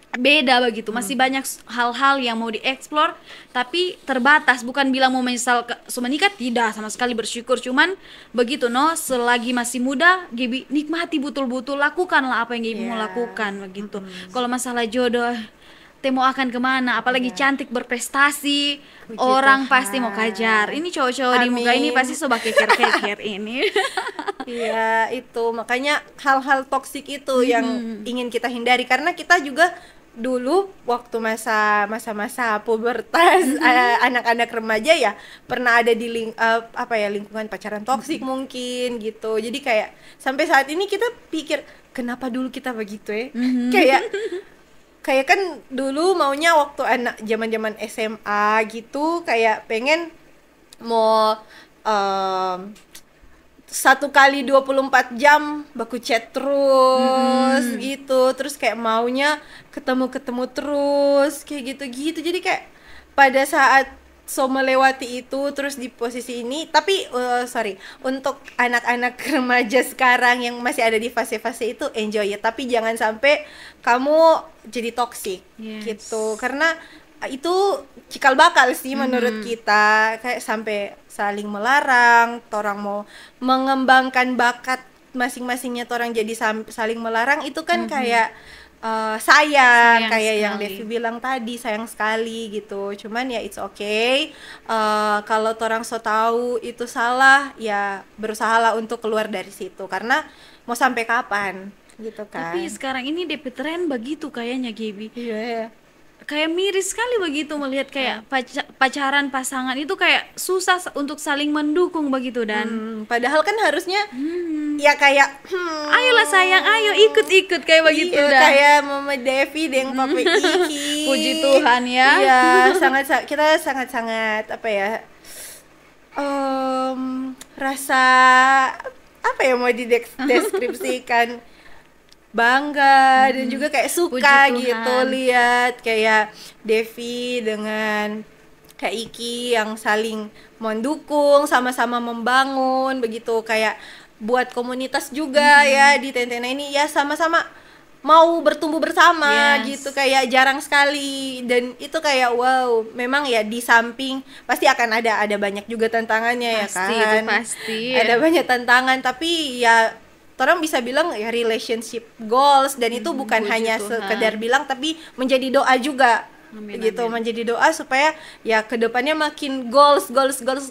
Beda begitu, masih banyak hal-hal yang mau dieksplor, tapi terbatas. Bukan bilang mau menyesal menikah, tidak, sama sekali bersyukur. Cuman begitu selagi masih muda, Gaby nikmati betul-betul, lakukanlah apa yang Gaby mau lakukan begitu. Kalau masalah jodoh, mau akan kemana, apalagi cantik berprestasi, orang pasti mau kajar. Ini cowok-cowok di muka ini pasti sobat keker-keker ini. Iya, itu makanya hal-hal toksik itu yang ingin kita hindari, karena kita juga dulu waktu masa-masa pubertas, anak-anak remaja ya pernah ada di lingkungan pacaran toksik mungkin gitu. Jadi kayak sampai saat ini kita pikir kenapa dulu kita begitu kayak kan dulu maunya waktu anak zaman-zaman SMA gitu, kayak pengen mau 1 kali 24 jam baku chat terus gitu, terus kayak maunya ketemu terus kayak gitu. Jadi kayak pada saat melewati itu terus di posisi ini. Tapi sorry, untuk anak-anak remaja sekarang yang masih ada di fase-fase itu, enjoy ya, tapi jangan sampai kamu jadi toxic. Yes. Gitu, karena itu cikal bakal sih menurut kita, kayak sampai saling melarang, orang mau mengembangkan bakat masing-masingnya, orang jadi saling melarang, itu kan kayak sayang kayak yang sekali. Devi bilang tadi, sayang sekali gitu. Cuman ya it's okay, kalau orang so tahu itu salah, ya berusahalah untuk keluar dari situ, karena mau sampai kapan gitu kan. Tapi sekarang ini DP tren begitu kayaknya, Gaby. Iya ya. Kayak miris sekali begitu melihat kayak pacaran pasangan itu kayak susah untuk saling mendukung begitu, dan Padahal kan harusnya ya kayak ayolah sayang, ayo ikut-ikut kayak begitu, iya, dan kayak Mama Devi dengan Papa Iki. puji Tuhan ya. Iya, kita sangat-sangat apa ya? Rasa apa ya mau dideskripsikan, bangga dan juga kayak suka Puji gitu Tuhan. lihat kayak Devi dengan Kak Iki yang saling mendukung, sama-sama membangun begitu, kayak buat komunitas juga ya di Tentena ini ya, sama-sama mau bertumbuh bersama Yes. gitu, kayak jarang sekali. Dan itu kayak wow, memang ya di samping pasti akan ada banyak juga tantangannya Pasti, ya itu kan, pasti. ada banyak tantangan, tapi ya orang bisa bilang ya relationship goals, dan itu bukan puji hanya Tuhan. sekedar bilang, tapi menjadi doa juga. Amin, Gitu, amin. menjadi doa supaya ya kedepannya makin goals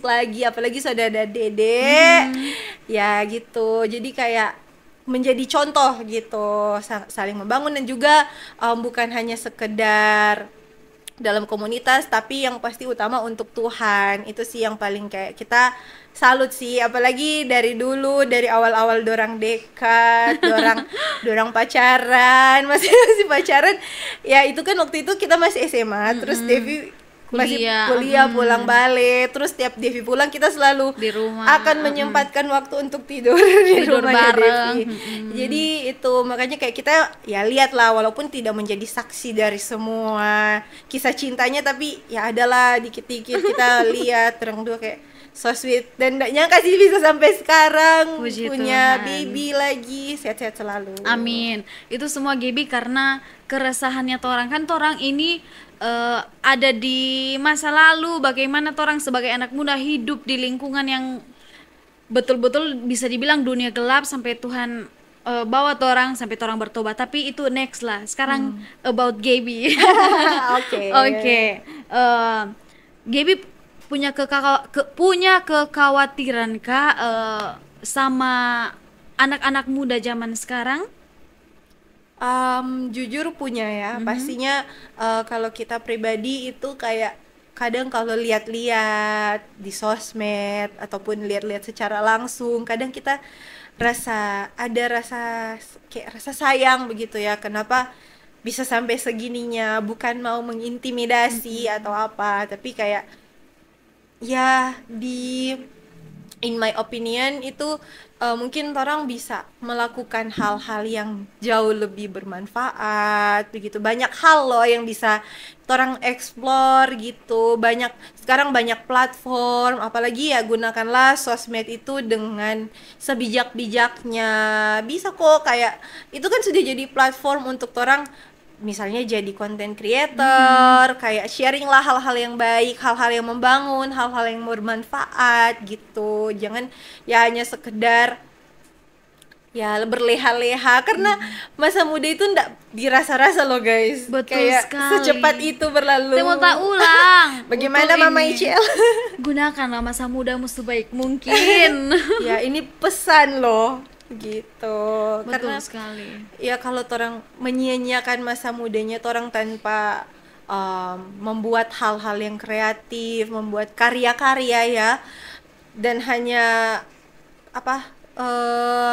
lagi, apalagi sudah ada Dede ya gitu. Jadi kayak menjadi contoh gitu, saling membangun, dan juga bukan hanya sekedar dalam komunitas, tapi yang pasti utama untuk Tuhan. Itu sih yang paling kayak kita salut sih, apalagi dari dulu, dari awal-awal dorang dekat, dorang pacaran, masih pacaran. Ya itu kan waktu itu kita masih SMA, terus Devi masih kuliah pulang balik, terus tiap Devi pulang kita selalu Di rumah, akan menyempatkan waktu untuk tidur di Tidur rumahnya bareng, Devi. Jadi itu makanya kayak kita ya lihatlah, walaupun tidak menjadi saksi dari semua kisah cintanya, tapi ya adalah dikit-dikit kita lihat terang dua kayak so sweet, dan gak nyangka sih bisa sampai sekarang Puji punya Tuhan. baby lagi, sehat-sehat selalu. Amin. Itu semua Gaby karena keresahannya torang, kan torang ini ada di masa lalu, bagaimana torang sebagai anak muda hidup di lingkungan yang betul-betul bisa dibilang dunia gelap, sampai Tuhan bawa torang sampai torang bertobat. Tapi itu next lah. Sekarang about Gaby. Oke. Oke. Gaby punya kekhawatiran kah sama anak-anak muda zaman sekarang? Jujur punya ya, pastinya. Kalau kita pribadi itu kayak kadang kalau lihat-lihat di sosmed ataupun lihat-lihat secara langsung, kadang kita ada rasa kayak rasa sayang begitu ya, kenapa bisa sampai segininya, bukan mau mengintimidasi atau apa, tapi kayak ya in my opinion itu mungkin orang bisa melakukan hal-hal yang jauh lebih bermanfaat begitu. Banyak hal loh yang bisa orang explore gitu. Sekarang banyak platform, apalagi ya gunakanlah sosmed itu dengan sebijak-bijaknya. Bisa kok, kayak itu kan sudah jadi platform untuk orang misalnya jadi content creator, kayak sharing lah hal-hal yang baik, hal-hal yang membangun, hal-hal yang bermanfaat gitu. Jangan ya hanya sekedar ya berleha-leha, karena masa muda itu ndak dirasa-rasa loh guys. Betul kayak sekali. secepat itu berlalu. Saya mau tak ulang. Bagaimana Untuk Mama ini. Icel? Gunakanlah masa mudamu sebaik mungkin. Ya ini pesan loh gitu. Betul Karena sekali. ya kalau orang menyia-nyiakan masa mudanya orang tanpa membuat hal-hal yang kreatif, membuat karya-karya ya, dan hanya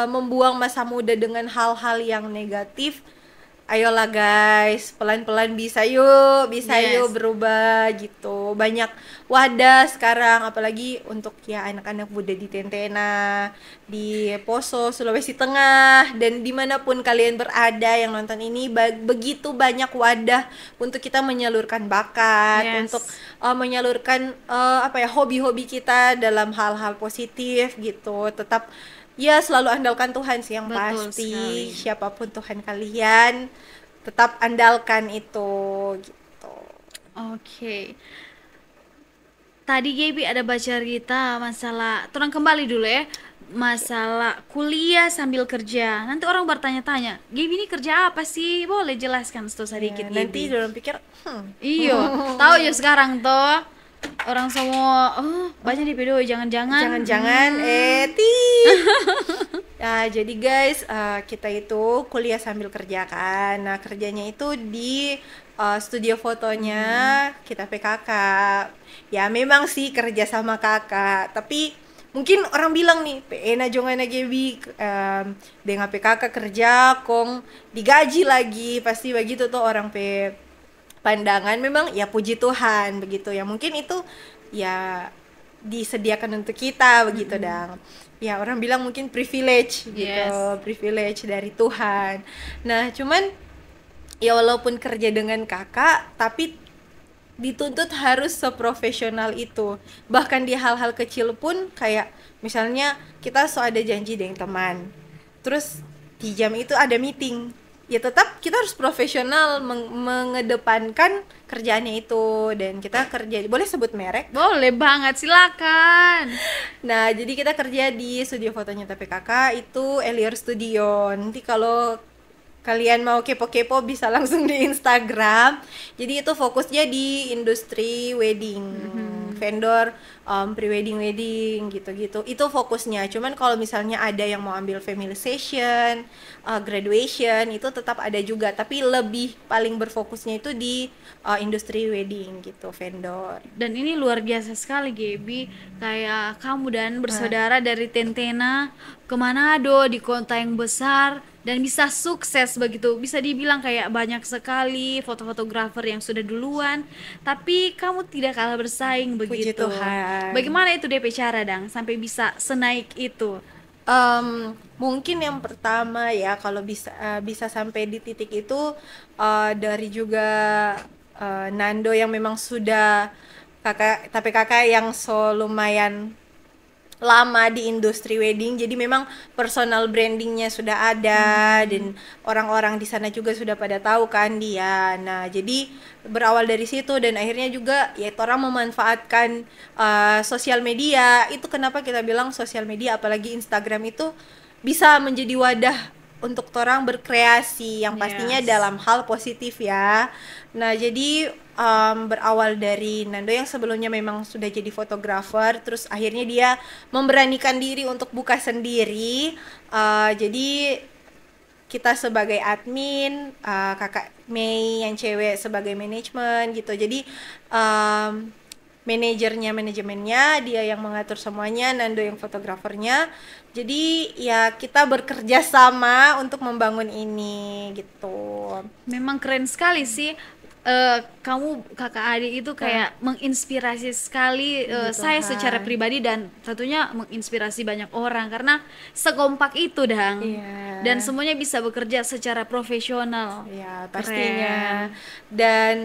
membuang masa muda dengan hal-hal yang negatif, ayolah guys, pelan-pelan bisa Yes. yuk berubah gitu. Banyak wadah sekarang, apalagi untuk ya anak-anak muda di Tentena, di Poso, Sulawesi Tengah, dan dimanapun kalian berada yang nonton ini, begitu banyak wadah untuk kita menyalurkan bakat, Yes. untuk menyalurkan apa ya, hobi-hobi kita dalam hal-hal positif gitu. Tetap ya selalu andalkan Tuhan sih yang Betul pasti. sekali. Siapapun Tuhan kalian, tetap andalkan itu gitu. Oke. Tadi Gaby ada baca cerita masalah, turang kembali dulu ya, masalah kuliah sambil kerja. Nanti orang bertanya-tanya, Gaby ini kerja apa sih? Boleh jelaskan sedikit Ya, nanti Gaby? orang pikir, Iyo, tahu ya sekarang toh orang semua banyak di video jangan-jangan jangan-jangan ya jadi guys, kita itu kuliah sambil kerja kan. Nah kerjanya itu di studio fotonya kita PKK. Ya memang sih kerja sama kakak, tapi mungkin orang bilang nih PN jongan gebi dengan PKK kerja kong digaji lagi, pasti begitu tuh orang pandangan. Memang ya puji Tuhan begitu ya, mungkin itu ya disediakan untuk kita begitu dang. Ya orang bilang mungkin privilege gitu, Yes. privilege dari Tuhan. Nah cuman ya walaupun kerja dengan kakak, tapi dituntut harus seprofesional itu. Bahkan di hal-hal kecil pun, kayak misalnya kita ada janji dengan teman, terus di jam itu ada meeting, ya tetap kita harus profesional mengedepankan kerjaannya itu. Dan kita kerja, boleh sebut merek? Boleh banget, silakan. Nah, jadi kita kerja di studio fotonya TPKK, itu Elior Studio. Nanti kalau kalian mau kepo-kepo bisa langsung di Instagram. Jadi itu fokusnya di industri wedding, vendor pre-wedding wedding gitu-gitu. Itu fokusnya. Cuman kalau misalnya ada yang mau ambil family session, graduation, itu tetap ada juga. Tapi lebih paling berfokusnya itu di industri wedding gitu, vendor. Dan ini luar biasa sekali Gaby, kayak kamu dan bersaudara dari Tentena ke Manado di kota yang besar dan bisa sukses begitu. Bisa dibilang kayak banyak sekali fotografer yang sudah duluan, tapi kamu tidak kalah bersaing Puji begitu. Tuhan. Bagaimana itu DP cara dang sampai bisa senaik itu? Mungkin yang pertama ya, kalau bisa sampai di titik itu dari juga Nando yang memang sudah kakak yang lumayan lama di industri wedding, jadi memang personal brandingnya sudah ada dan orang-orang di sana juga sudah pada tahu kan dia. Nah jadi berawal dari situ, dan akhirnya juga ya orang memanfaatkan sosial media. Itu kenapa kita bilang sosial media, apalagi Instagram, itu bisa menjadi wadah untuk orang berkreasi yang pastinya Yes. dalam hal positif ya. Nah jadi berawal dari Nando yang sebelumnya memang sudah jadi fotografer, terus akhirnya dia memberanikan diri untuk buka sendiri. Jadi kita sebagai admin, kakak Mei yang cewek sebagai manajemen gitu. Jadi manajemennya dia yang mengatur semuanya, Nando yang fotografernya. Jadi ya kita bekerja sama untuk membangun ini gitu. Memang keren sekali sih. Kamu kakak adik itu kayak menginspirasi sekali saya Tuhan. secara pribadi, dan tentunya menginspirasi banyak orang karena sekompak itu dang. Iya. Dan semuanya bisa bekerja secara profesional. Ya Keren. pastinya. Dan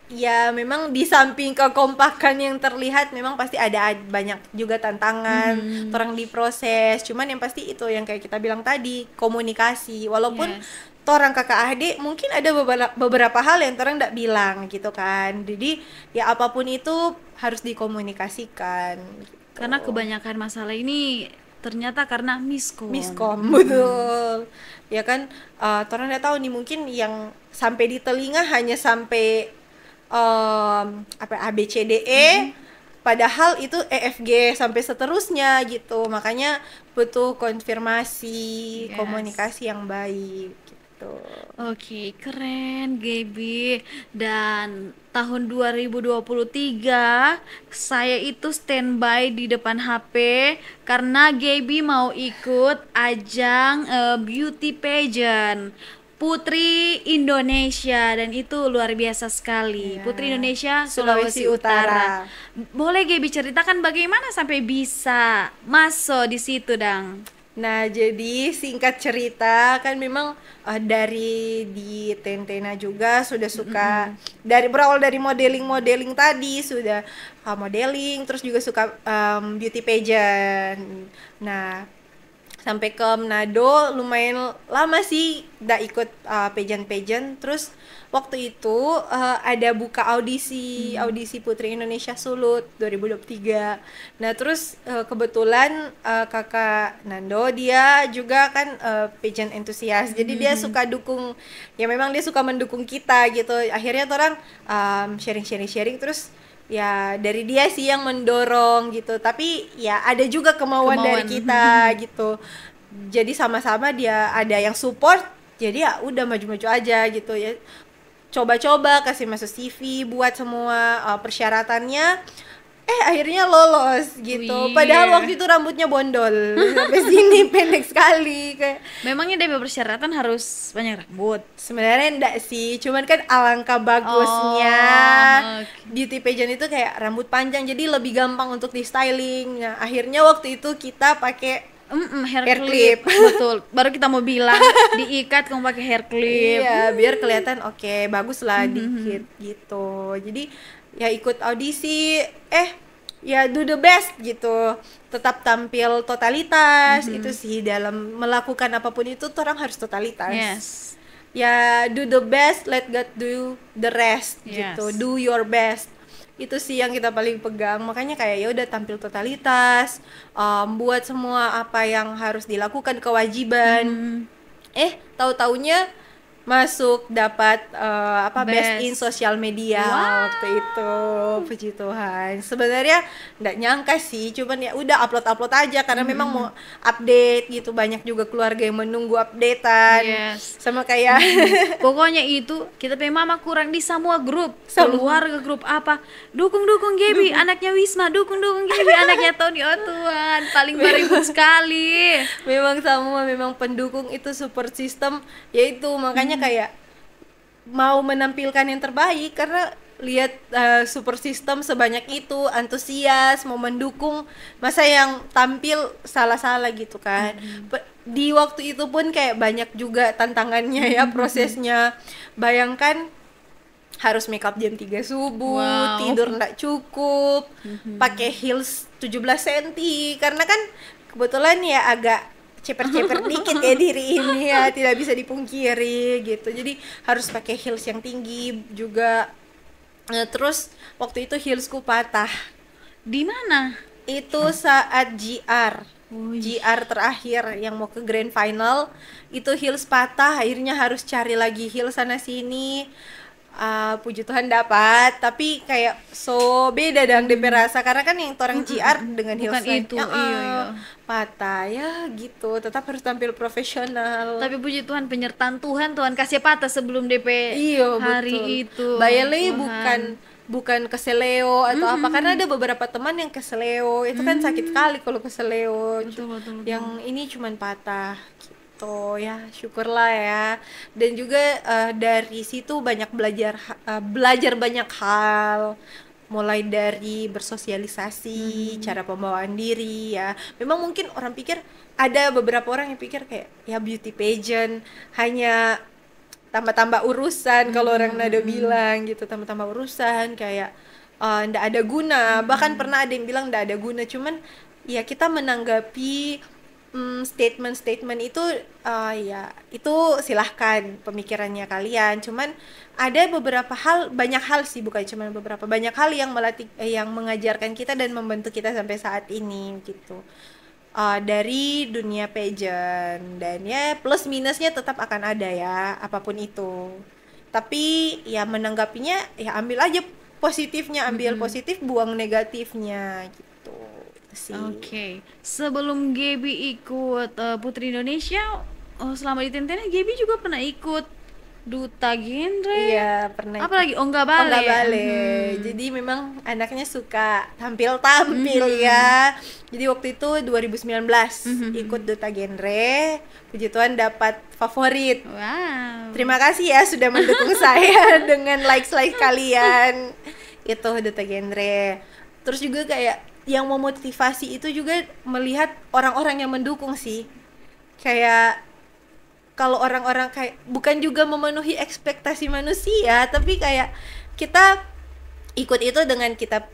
ya memang di samping kekompakan yang terlihat, memang pasti ada banyak juga tantangan, orang diproses. Cuman yang pasti itu yang kayak kita bilang tadi, komunikasi. Walaupun Yes. orang kakak adik mungkin ada beberapa hal yang orang tidak bilang gitu kan. Jadi ya apapun itu harus dikomunikasikan gitu. Karena kebanyakan masalah ini ternyata karena miskom. Betul ya kan. Orang tidak tahu nih, mungkin yang sampai di telinga hanya sampai A B C D E, padahal itu E F G sampai seterusnya gitu. Makanya butuh konfirmasi, Yes. komunikasi yang baik gitu. Oke, keren Gaby. Dan tahun 2023 saya itu standby di depan HP karena Gaby mau ikut ajang beauty pageant. Putri Indonesia, dan itu luar biasa sekali. Iya. Putri Indonesia Sulawesi Sulawesi Utara. Utara. Boleh Gaby ceritakan bagaimana sampai bisa masuk di situ, Dang? Nah, jadi singkat cerita kan memang dari di Tentena juga sudah suka dari berawal dari modeling tadi sudah modeling, terus juga suka beauty pageant. Nah, sampai ke Manado lumayan lama sih udah ikut pageant-pageant. Terus waktu itu ada buka audisi Putri Indonesia Sulut 2023. Nah, terus kebetulan kakak Nando dia juga kan pageant entusias. Jadi dia suka dukung, ya memang dia suka mendukung kita gitu. Akhirnya orang sharing terus ya dari dia sih yang mendorong gitu, tapi ya ada juga kemauan dari kita gitu. Jadi sama-sama dia ada yang support, jadi ya udah maju-maju aja gitu ya, coba-coba kasih masuk CV buat semua persyaratannya, akhirnya lolos gitu. Wih. Padahal waktu itu rambutnya bondol sampai sini pendek sekali kayak. Memangnya DP persyaratan harus banyak rambut? Sebenarnya enggak sih, cuman kan alangkah bagusnya oke. beauty pageant itu kayak rambut panjang, jadi lebih gampang untuk di styling. Nah, akhirnya waktu itu kita pakai Hair Hair clip. clip. Betul. Baru kita mau bilang diikat kamu pakai hair clip. iya, biar kelihatan oke, bagus lah dikit gitu. Jadi ya ikut audisi, ya do the best gitu. Tetap tampil totalitas, itu sih dalam melakukan apapun itu tuh orang harus totalitas. Yes. Ya do the best, let God do the rest Yes. gitu. Do your best. Itu sih yang kita paling pegang. Makanya kayak ya udah tampil totalitas, buat semua apa yang harus dilakukan, kewajiban. Tahu-taunya masuk dapat best in social media waktu itu. Puji Tuhan. Sebenarnya nggak nyangka sih, cuman ya udah upload aja karena memang mau update gitu. Banyak juga keluarga yang menunggu updatean. Yes. Sama kayak Pokoknya itu kita punya mama kurang di semua grup, keluarga grup apa, dukung Gaby anaknya Wisma, dukung Gaby anaknya Tony. Oh Tuhan, paling beribut sekali. memang pendukung itu support system, yaitu makanya kayak mau menampilkan yang terbaik karena lihat support system sebanyak itu antusias mau mendukung, masa yang tampil salah-salah gitu kan. Di waktu itu pun kayak banyak juga tantangannya ya prosesnya. Bayangkan harus makeup jam 3 subuh, Wow. tidur nggak cukup, pakai heels 17 cm karena kan kebetulan ya agak ceper-ceper dikit ya diri ini ya, tidak bisa dipungkiri gitu. Jadi harus pakai heels yang tinggi juga. Terus waktu itu heelsku patah. Di mana? Itu saat GR terakhir yang mau ke grand final, itu heels patah, akhirnya harus cari lagi heels sana sini. Puji Tuhan dapat, tapi kayak so beda dong DP rasa karena kan yang orang GR dengan heels Bukan itu, iya. patah ya gitu, tetap harus tampil profesional. Tapi puji Tuhan, penyertaan Tuhan kasih patah sebelum DP Iya hari betul. itu. Bayale Tuhan. bukan keseleo atau apa, karena ada beberapa teman yang keseleo itu kan sakit sekali kalau keseleo. Betul. Yang ini cuman patah gitu ya, syukurlah ya. Dan juga dari situ banyak belajar banyak hal, mulai dari bersosialisasi, cara pembawaan diri ya. Memang mungkin orang pikir, ada beberapa orang yang pikir kayak ya beauty pageant hanya tambah-tambah urusan, kalau orang Nado bilang gitu, tambah-tambah urusan kayak ndak ada guna. Bahkan pernah ada yang bilang ndak ada guna, cuman ya kita menanggapi statement itu ya itu silahkan pemikirannya kalian. Cuman ada beberapa hal, banyak hal sih, bukan cuma beberapa, banyak hal yang yang mengajarkan kita dan membentuk kita sampai saat ini gitu. Dari dunia pageant, dan ya plus minusnya tetap akan ada ya apapun itu, tapi ya menanggapinya ya ambil aja positifnya, ambil positif, buang negatifnya gitu sih. Oke. Sebelum Gaby ikut Putri Indonesia, selama di Tentena Gaby juga pernah ikut Duta genre. Iya, pernah ikut. Apalagi Oh Nggak Oh, Bale. nggak bale. Jadi memang anaknya suka tampil-tampil ya. Jadi waktu itu 2019 ikut Duta Genre. Puji Tuhan dapat favorit. Wow. Terima kasih ya sudah mendukung saya dengan likes-likes kalian. Itu Duta Genre. Terus juga kayak yang memotivasi itu juga melihat orang-orang yang mendukung sih. Kayak kalau orang-orang kayak bukan juga memenuhi ekspektasi manusia, tapi kayak kita ikut itu dengan kita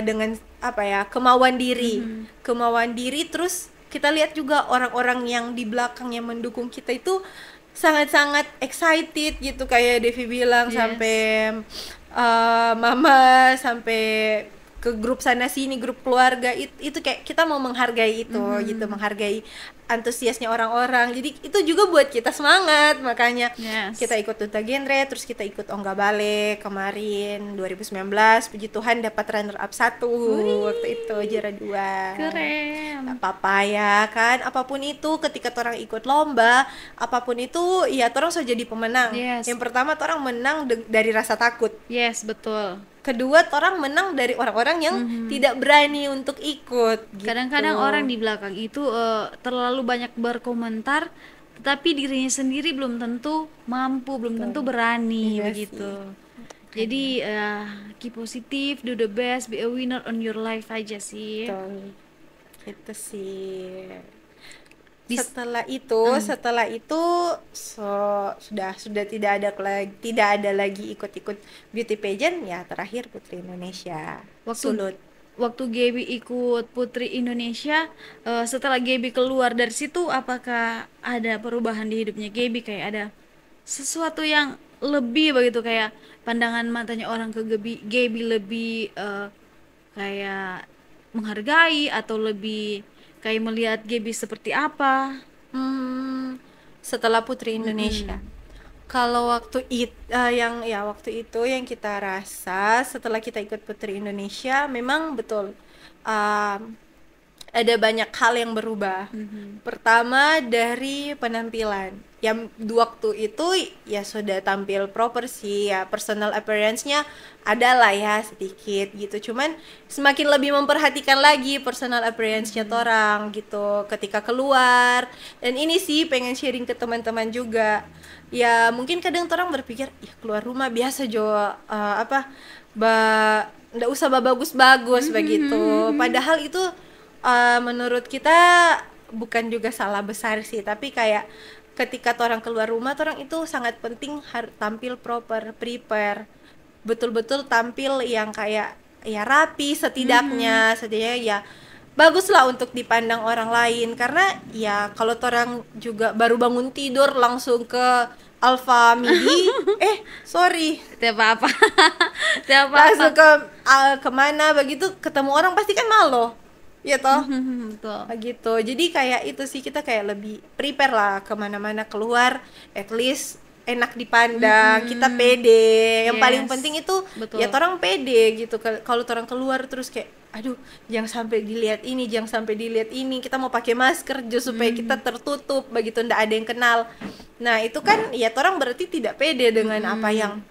dengan apa ya, kemauan diri. Kemauan diri, terus kita lihat juga orang-orang yang di belakang yang mendukung kita itu sangat-sangat excited gitu, kayak Devi bilang. Yes. Sampai mama, sampai ke grup sana sini, grup keluarga, itu kayak kita mau menghargai itu gitu, menghargai antusiasnya orang-orang. Jadi itu juga buat kita semangat, makanya Yes. kita ikut Duta Genre, terus kita ikut Oh Nggak Bale kemarin 2019. Puji Tuhan dapat runner up 1 waktu itu, juara 2. Keren. Gak apa-apa ya kan, apapun itu ketika orang ikut lomba, apapun itu ya orang sudah jadi pemenang. Yes. Yang pertama orang menang dari rasa takut. Yes, betul. Kedua, orang menang dari orang-orang yang tidak berani untuk ikut gitu. Kadang-kadang orang di belakang itu terlalu banyak berkomentar, tetapi dirinya sendiri belum tentu mampu, belum tentu berani, Iya begitu. Jadi keep positif, do the best, be a winner on your life aja sih. Betul. Itu sih. Dis- Setelah itu sudah tidak ada lagi ikut-ikut beauty pageant ya. Terakhir Putri Indonesia. Sulut. Waktu Gaby ikut Putri Indonesia, setelah Gaby keluar dari situ, apakah ada perubahan di hidupnya Gaby? Kayak ada sesuatu yang lebih begitu, kayak pandangan matanya orang ke Gaby lebih kayak menghargai, atau lebih kayak melihat Gaby seperti apa? Setelah Putri Indonesia. Kalau waktu waktu itu yang kita rasa setelah kita ikut Putri Indonesia, memang betul ada banyak hal yang berubah. Pertama dari penampilan. Yang waktu itu ya sudah tampil proper sih, ya personal appearance-nya ada lah ya sedikit gitu. Cuman semakin lebih memperhatikan lagi personal appearance-nya orang gitu ketika keluar. Dan ini sih pengen sharing ke teman-teman juga. Ya mungkin kadang orang berpikir, ya keluar rumah biasa jo, nggak usah bagus-bagus begitu. Padahal itu menurut kita bukan juga salah besar sih, tapi kayak ketika orang keluar rumah, orang itu sangat penting tampil proper, prepare, betul-betul tampil yang kayak ya rapi setidaknya ya bagus lah untuk dipandang orang lain. Karena ya kalau orang juga baru bangun tidur langsung ke Alfa Midi, sorry, Tidak apa-apa. Tidak langsung apa-apa. kemana begitu ketemu orang pasti kan malu, ya toh. Betul. Gitu. Jadi kayak itu sih, kita kayak lebih prepare lah kemana-mana keluar, at least enak dipandang, kita pede. Yang Yes. paling penting itu Betul. ya orang pede gitu. Kalau orang keluar terus kayak aduh jangan sampai dilihat ini, jangan sampai dilihat ini, kita mau pakai masker supaya kita tertutup begitu, ndak ada yang kenal. Nah itu kan ya orang berarti tidak pede dengan apa yang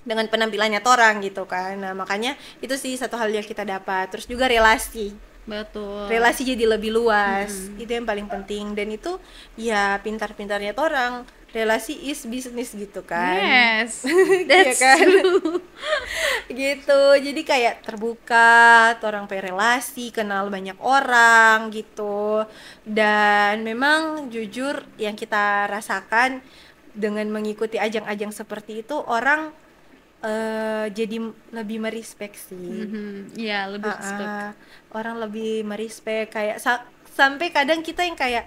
dengan penampilannya orang gitu kan. Nah makanya itu sih satu hal yang kita dapat. Terus juga Betul. relasi jadi lebih luas. Itu yang paling penting. Dan itu ya pintar-pintarnya orang, relasi is business gitu kan. Yes. Iya That's kan? true. Gitu. Jadi kayak terbuka, orang pengen relasi, kenal banyak orang gitu. Dan memang jujur yang kita rasakan dengan mengikuti ajang-ajang seperti itu, orang jadi lebih merespek sih. Iya, lebih respect. Orang lebih merespek, kayak sampai kadang kita yang kayak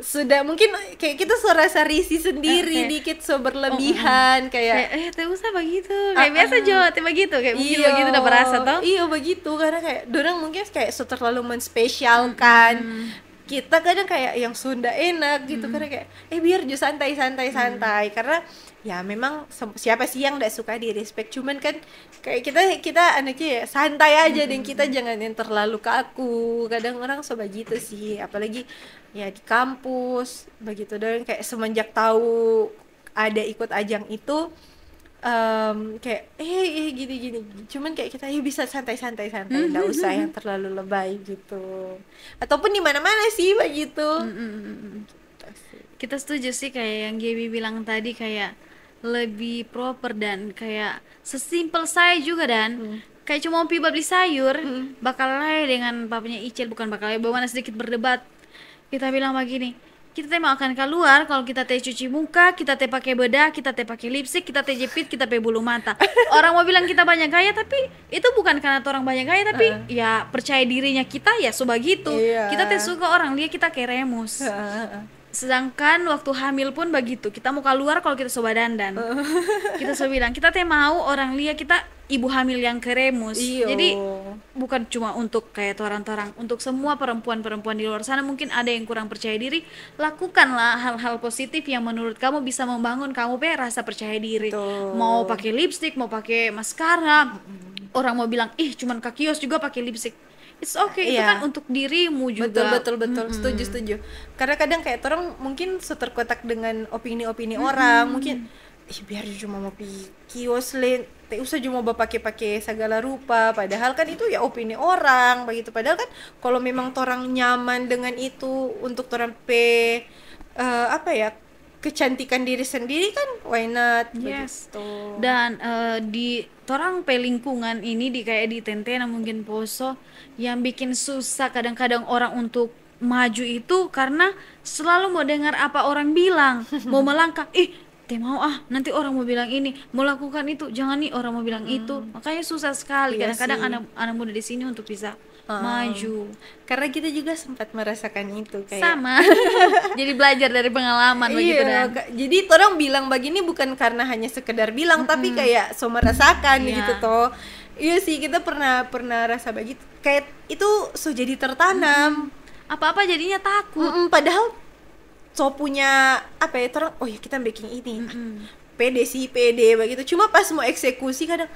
sudah mungkin kayak kita serasa risih sendiri, kayak, dikit berlebihan kayak Kayak usah begitu. Kayak biasa Jo, begitu. Kayak mungkin iya, begitu udah berasa toh. iya begitu, karena kayak dorang mungkin kayak terlalu menspesialkan. Kita kadang kayak yang Sunda enak gitu, karena kayak biar jo santai karena ya memang siapa sih yang gak suka di respect, cuman kan kayak kita anaknya ya santai aja, dan kita jangan yang terlalu kaku. Kadang orang sobat gitu sih, apalagi ya di kampus begitu. Dan kayak semenjak tahu ada ikut ajang itu kayak gini, cuman kayak kita bisa santai, nggak usah yang terlalu lebay gitu, ataupun di mana-mana sih begitu. Gitu sih. Kita setuju sih kayak yang Gaby bilang tadi, kayak lebih proper dan kayak sesimpel saya juga, dan kayak cuma mau pi beli sayur, bakal lay dengan papanya Icil, bukan bakal lay, bagaimana sedikit berdebat. Kita bilang begini, kita teh mau akan keluar kalau kita teh cuci muka, kita teh pakai bedah, kita teh pakai lipstick, kita teh jepit, kita teh bulu mata. Orang mau bilang kita banyak gaya, tapi itu bukan karena orang banyak gaya, tapi ya percaya dirinya kita ya sebegitu. Iya. Kita teh suka orang lihat kita kayak remus. Sedangkan waktu hamil pun begitu, kita mau keluar kalau kita soba dandan. Kita soba bilang kita teh mau orang lihat kita ibu hamil yang keremus. Iyo. Jadi bukan cuma untuk kayak torang-torang, untuk semua perempuan-perempuan di luar sana mungkin ada yang kurang percaya diri, lakukanlah hal-hal positif yang menurut kamu bisa membangun kamu rasa percaya diri. Betul. Mau pakai lipstick, mau pakai maskara, orang mau bilang ih cuman Kak Kios juga pakai lipstick, it's okay, itu Iya. kan untuk dirimu juga. Betul, setuju. Karena kadang kayak orang mungkin terkotak dengan opini-opini orang, mungkin biar cuma mau pergi kios le, teh usah cuma mau pakai segala rupa, padahal kan itu ya opini orang begitu. Padahal kan kalau memang orang nyaman dengan itu untuk orang kecantikan diri sendiri kan why not. Yes. Begitu. Dan di torang lingkungan ini di kayak di Tentena mungkin Poso, yang bikin susah kadang-kadang orang untuk maju itu karena selalu mau dengar apa orang bilang, mau melangkah, teh mau nanti orang mau bilang ini, mau lakukan itu, jangan nih orang mau bilang itu. Makanya susah sekali Iya kadang-kadang sih. anak muda di sini untuk bisa maju. Karena kita juga sempat merasakan itu kayak Sama. Jadi belajar dari pengalaman begitu iya, dan. jadi orang bilang begini bukan karena hanya sekedar bilang, tapi kayak so merasakan Iya. gitu toh. Iya sih, kita pernah rasa begitu. Kayak itu so jadi tertanam. Apa-apa jadinya takut. Padahal so punya orang, oh ya kita baking ini. Pede begitu. Cuma pas mau eksekusi kadang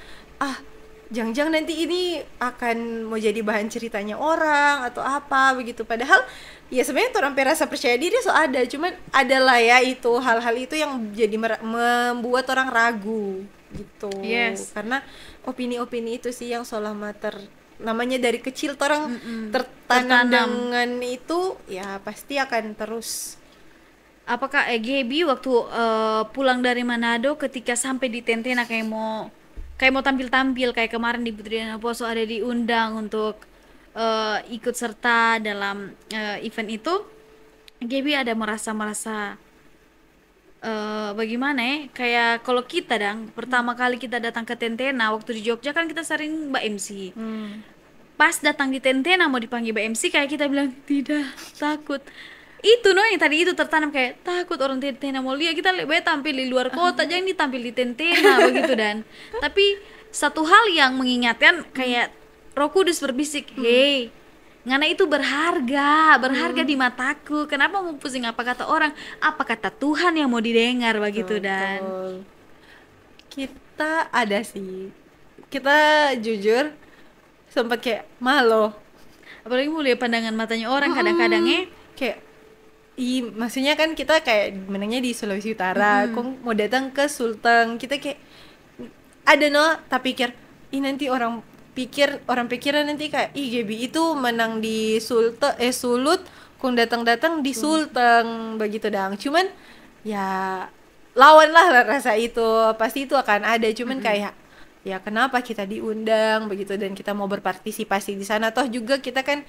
jangan-jangan nanti ini akan mau jadi bahan ceritanya orang atau apa begitu. Padahal ya sebenarnya orang rasa percaya diri so ada, cuman adalah ya itu hal-hal itu yang jadi membuat orang ragu gitu. Yes. Karena opini-opini itu sih yang selama namanya dari kecil orang tertanam dengan itu, ya pasti akan terus. Apakah Gaby waktu pulang dari Manado ketika sampai di Tentena kayak mau tampil-tampil kayak kemarin di Putri dan Poso ada diundang untuk ikut serta dalam event itu, Gaby ada merasa bagaimana ya, kayak kalau kita pertama kali kita datang ke Tentena waktu di Jogja kan kita sering Mbak MC. Pas datang di Tentena mau dipanggil Mbak MC kayak kita bilang tidak, takut. Itu yang tadi itu tertanam kayak takut orang Tentena mau lihat, kita lebih tampil di luar kota, jangan ditampil di Tentena begitu. Dan tapi satu hal yang mengingatkan kayak Roh Kudus berbisik, hey, ngana itu berharga di mataku, kenapa mau pusing apa kata orang, apa kata Tuhan yang mau didengar begitu. Dan kita ada sih, kita jujur sempat kayak malu, apalagi mau lihat pandangan matanya orang kadang-kadangnya kayak maksudnya kan kita kayak menangnya di Sulawesi Utara, kok mau datang ke Sulteng, kita kayak ada tak pikir nanti orang pikiran nanti kayak Gaby itu menang di Sulut, kok datang di Sulteng begitu cuman ya lawanlah rasa itu, pasti itu akan ada, cuman kayak ya kenapa kita diundang begitu dan kita mau berpartisipasi di sana, toh juga kita kan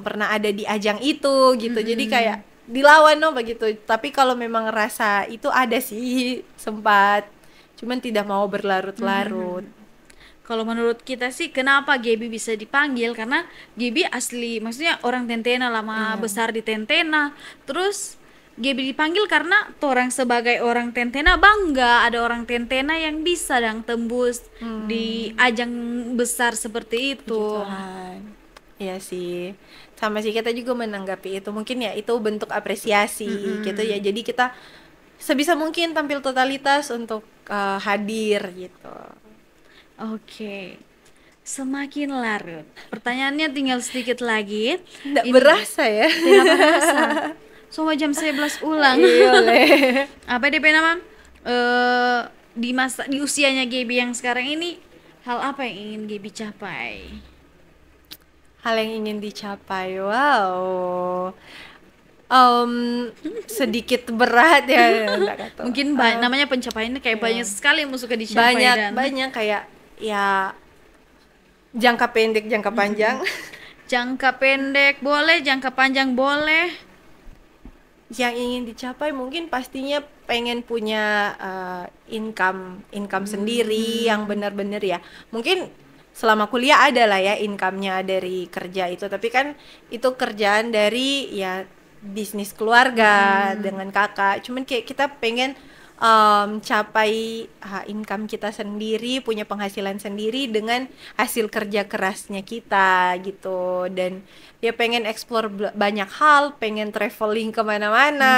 pernah ada di ajang itu gitu. Jadi kayak dilawan begitu. Tapi kalau memang rasa itu ada sih sempat, cuman tidak mau berlarut-larut. Kalau menurut kita sih kenapa Gaby bisa dipanggil, karena Gaby asli maksudnya orang Tentena, lama besar di Tentena. Terus Gaby dipanggil karena orang sebagai orang Tentena bangga ada orang Tentena yang bisa tembus di ajang besar seperti itu. Iya sih, sama sih kita juga menanggapi itu, mungkin ya itu bentuk apresiasi gitu ya. Jadi kita sebisa mungkin tampil totalitas untuk hadir gitu. Oke. Semakin larut. Pertanyaannya tinggal sedikit lagi. Nggak berasa ya. Tidak berasa. Semua jam 11 ulang. Iya, Le. Apa DP nama? eh di usianya Gaby yang sekarang ini, hal apa yang ingin Gaby capai? Hal yang ingin dicapai, wow. Em, Sedikit berat ya, enggak tahu. Mungkin namanya pencapaiannya kayak banyak sekali yang suka dicapai Banyak dan banyak kayak ya jangka pendek, jangka panjang. jangka pendek boleh, jangka panjang boleh. Yang ingin dicapai mungkin pastinya pengen punya income sendiri yang benar-benar ya. Mungkin selama kuliah ada lah ya income-nya dari kerja itu, tapi kan itu kerjaan dari ya bisnis keluarga dengan kakak. Cuman kayak kita pengen capai income kita sendiri, punya penghasilan sendiri dengan hasil kerja kerasnya kita gitu. Dan ya pengen explore banyak hal, pengen traveling kemana-mana,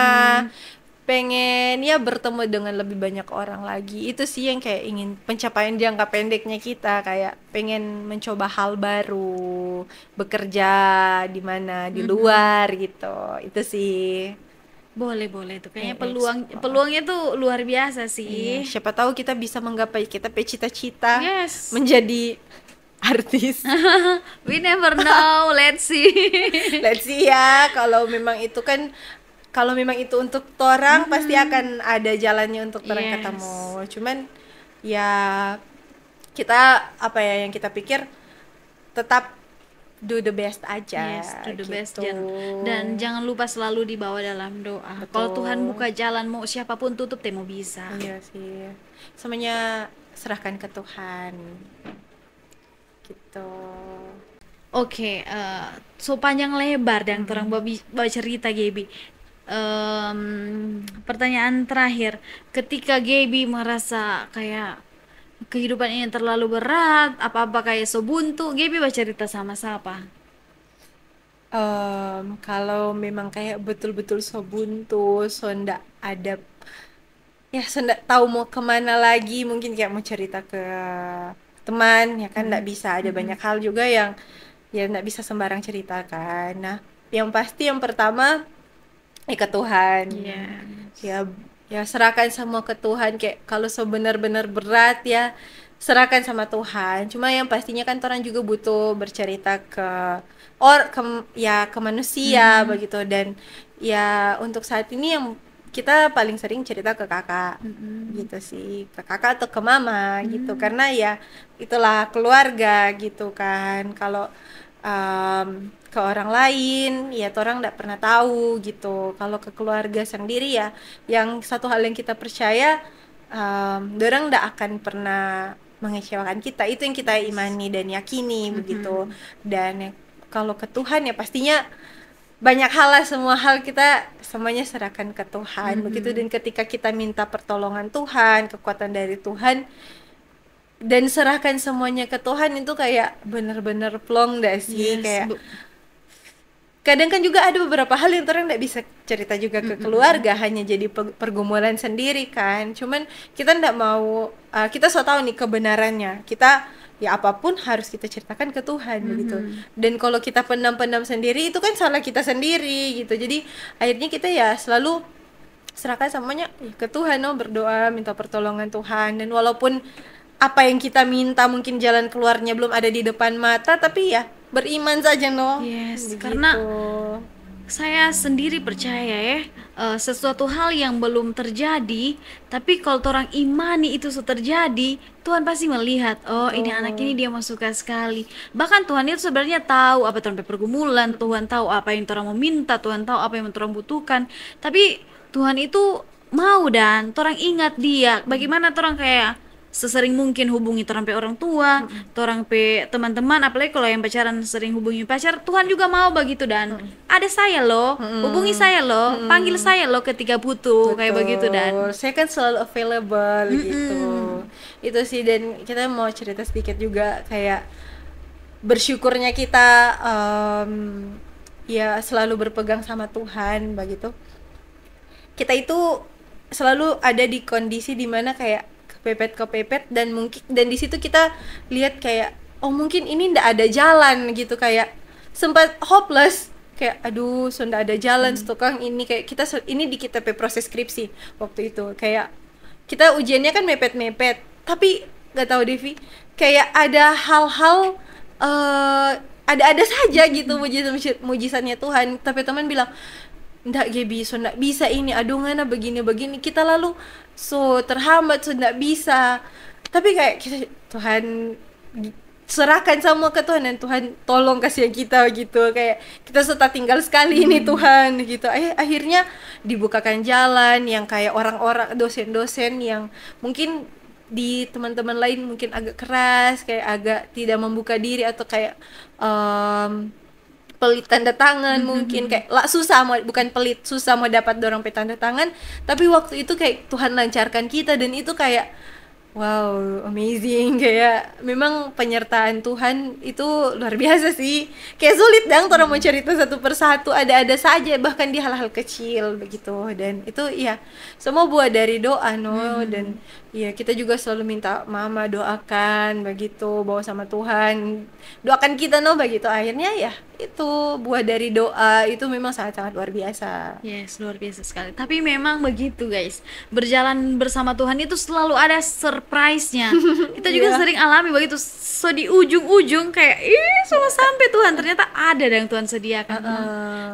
pengen ya bertemu dengan lebih banyak orang lagi. Itu sih yang kayak ingin pencapaian jangka pendeknya kita, kayak pengen mencoba hal baru, bekerja di mana di luar gitu. Itu sih. Boleh tuh. Kayaknya Explore. peluangnya tuh luar biasa Iya, sih. siapa tahu kita bisa menggapai kita cita-cita Yes. menjadi artis. We never know, let's see. Let's see ya, kalau memang itu kan, kalau memang itu untuk orang pasti akan ada jalannya untuk orang Yes. ketemu. Cuman ya kita apa ya yang kita pikir tetap do the best aja. Yes, do the best gitu. dan jangan lupa selalu dibawa dalam doa. Kalau Betul. Tuhan buka jalan, mau siapapun tutup, temo bisa. Iya sih, semuanya serahkan ke Tuhan gitu. Oke, so panjang lebar dan orang bawa cerita Gaby. Pertanyaan terakhir, ketika Gaby merasa kayak kehidupan ini terlalu berat, apa-apa kayak so buntu, Gaby baca cerita sama siapa? Kalau memang kayak betul-betul so buntu, so ndak ada ya, so ndak tahu mau kemana lagi, mungkin kayak mau cerita ke teman ya kan, ndak bisa, ada banyak hal juga yang ya ndak bisa sembarang ceritakan. Nah, yang pasti yang pertama ya ke Tuhan. Ya ya serahkan semua ke Tuhan, kayak kalau sebenar-benar berat ya serahkan sama Tuhan. Cuma yang pastinya kan orang juga butuh bercerita ke manusia begitu. Dan ya untuk saat ini yang kita paling sering cerita ke kakak gitu sih, ke kakak atau ke mama gitu, karena ya itulah keluarga gitu kan. Kalau ke orang lain ya orang nggak pernah tahu gitu. Kalau ke keluarga sendiri ya yang satu hal yang kita percaya, dorang nggak akan pernah mengecewakan kita. Itu yang kita imani dan yakini begitu. Dan kalau ke Tuhan ya pastinya banyak hal lah, semua hal kita semuanya serahkan ke Tuhan begitu. Dan ketika kita minta pertolongan Tuhan, kekuatan dari Tuhan, dan serahkan semuanya ke Tuhan, itu kayak bener-bener plong dah sih. Kayak kadang kan juga ada beberapa hal yang orang nggak bisa cerita juga ke keluarga, hanya jadi pergumulan sendiri kan. Cuman kita nggak mau, kita so tahu nih kebenarannya, kita ya apapun harus kita ceritakan ke Tuhan begitu. Dan kalau kita pendam-pendam sendiri, itu kan salah kita sendiri gitu. Jadi akhirnya kita ya selalu serahkan semuanya ke Tuhan, berdoa, minta pertolongan Tuhan. Dan walaupun apa yang kita minta mungkin jalan keluarnya belum ada di depan mata, tapi ya beriman saja Yes, begitu. karena saya sendiri percaya ya, sesuatu hal yang belum terjadi, tapi kalau orang imani itu sudah terjadi, Tuhan pasti melihat, oh ini anak ini dia mau suka sekali. Bahkan Tuhan itu sebenarnya tahu apa orang pergumulan, Tuhan tahu apa yang orang mau minta, Tuhan tahu apa yang orang butuhkan. Tapi Tuhan itu mau dan orang ingat dia. Bagaimana orang kayak sesering mungkin hubungi orang tua, orang teman-teman, apalagi kalau yang pacaran sering hubungi pacar. Tuhan juga mau begitu dan ada saya loh, hubungi saya loh, panggil saya loh ketika butuh. Kayak begitu dan saya kan selalu available gitu. Itu sih. Dan kita mau cerita sedikit juga kayak bersyukurnya kita ya selalu berpegang sama Tuhan begitu. Kita itu selalu ada di kondisi dimana kayak kepepet dan mungkin, dan di situ kita lihat kayak oh mungkin ini ndak ada jalan gitu, kayak sempat hopeless, kayak aduh sudah ada jalan tukang ini. Kayak kita ini di kita proses skripsi waktu itu, kayak kita ujiannya kan mepet-mepet, tapi nggak tahu Devi, kayak ada hal-hal ada-ada saja gitu mujizatnya Tuhan. Tapi teman bilang, ndak Gebi, so ndak bisa ini, aduh ngana begini-begini, kita lalu so terhambat, so ndak bisa. Tapi kayak kita, Tuhan serahkan semua ke Tuhan, dan Tuhan tolong kasih kita gitu, kayak kita serta tinggal sekali ini Tuhan gitu. Akhirnya dibukakan jalan yang kayak orang-orang dosen-dosen yang mungkin di teman-teman lain mungkin agak keras, kayak agak tidak membuka diri, atau kayak pelit tanda tangan, mungkin kayak susah mau, bukan pelit, susah mau dapat dorong tanda tangan. Tapi waktu itu kayak Tuhan lancarkan kita, dan itu kayak wow, amazing. Kayak memang penyertaan Tuhan itu luar biasa sih. Kayak sulit dong orang mau cerita satu persatu, ada-ada saja, bahkan di hal-hal kecil begitu. Dan itu ya semua buah dari doa, no. Dan ya kita juga selalu minta Mama doakan begitu, bawa sama Tuhan, doakan kita, no, begitu. Akhirnya ya itu buah dari doa, itu memang sangat-sangat luar biasa. Yes, luar biasa sekali. Tapi memang begitu guys, berjalan bersama Tuhan itu selalu ada surprise-nya. Kita juga sering alami begitu. So di ujung-ujung kayak semua sampai Tuhan, ternyata ada yang Tuhan sediakan.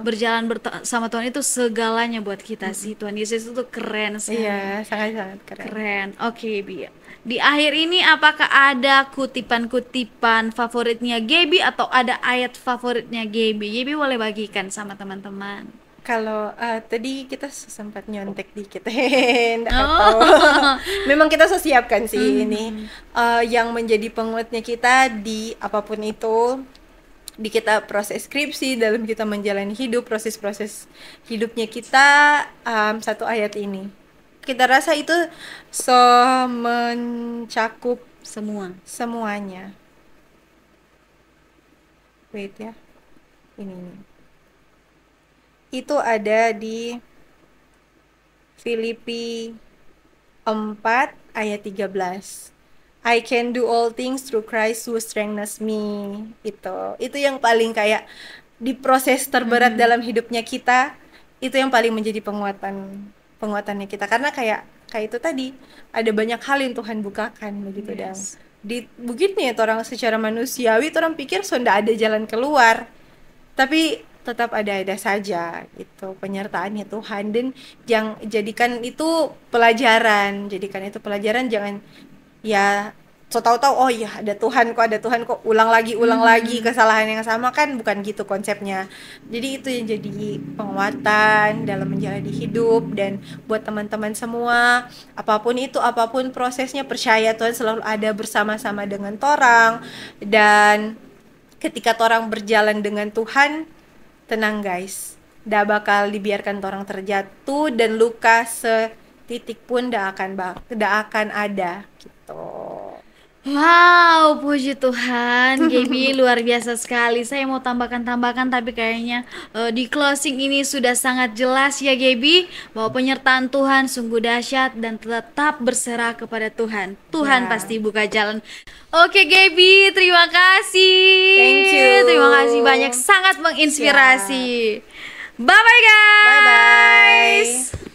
Berjalan bersama Tuhan itu segalanya buat kita sih. Tuhan Yesus itu keren sekali. Iya, sangat-sangat keren. Keren. Oke, Bi. Di akhir ini apakah ada kutipan-kutipan favoritnya Gaby atau ada ayat favoritnya Gaby? Gaby boleh bagikan sama teman-teman. Kalau tadi kita sempat nyontek dikit, nggak tahu. Memang kita siapkan sih ini yang menjadi penguatnya kita di apapun itu, di kita proses skripsi, dalam kita menjalani hidup, proses-proses hidupnya kita. Satu ayat ini kita rasa itu mencakup semuanya. Wait ya, ini. Itu ada di Filipi 4 ayat 13. I can do all things through Christ who strengthens me. Itu yang paling kayak di proses terberat dalam hidupnya kita, itu yang paling menjadi penguatannya kita. Karena kayak itu tadi, ada banyak hal yang Tuhan bukakan begitu. Dan di begini orang secara manusiawi, orang pikir sudah ada jalan keluar, tapi tetap ada saja itu penyertaannya Tuhan. Dan yang jadikan itu pelajaran, jangan ya so tahu-tahu oh iya ada Tuhan kok ulang lagi kesalahan yang sama, kan bukan gitu konsepnya. Jadi itu yang jadi penguatan dalam menjalani hidup. Dan buat teman-teman semua, apapun prosesnya, percaya Tuhan selalu ada bersama-sama dengan torang. Dan ketika torang berjalan dengan Tuhan, tenang guys, ndak bakal dibiarkan torang terjatuh, dan luka setitik pun ndak akan ada gitu. Wow, puji Tuhan, Gaby luar biasa sekali. Saya mau tambahkan tapi kayaknya di closing ini sudah sangat jelas ya Gaby, bahwa penyertaan Tuhan sungguh dahsyat, dan tetap berserah kepada Tuhan. Tuhan pasti buka jalan. Oke Gaby, terima kasih. Thank you. Terima kasih banyak, sangat menginspirasi. Bye bye guys. Bye bye.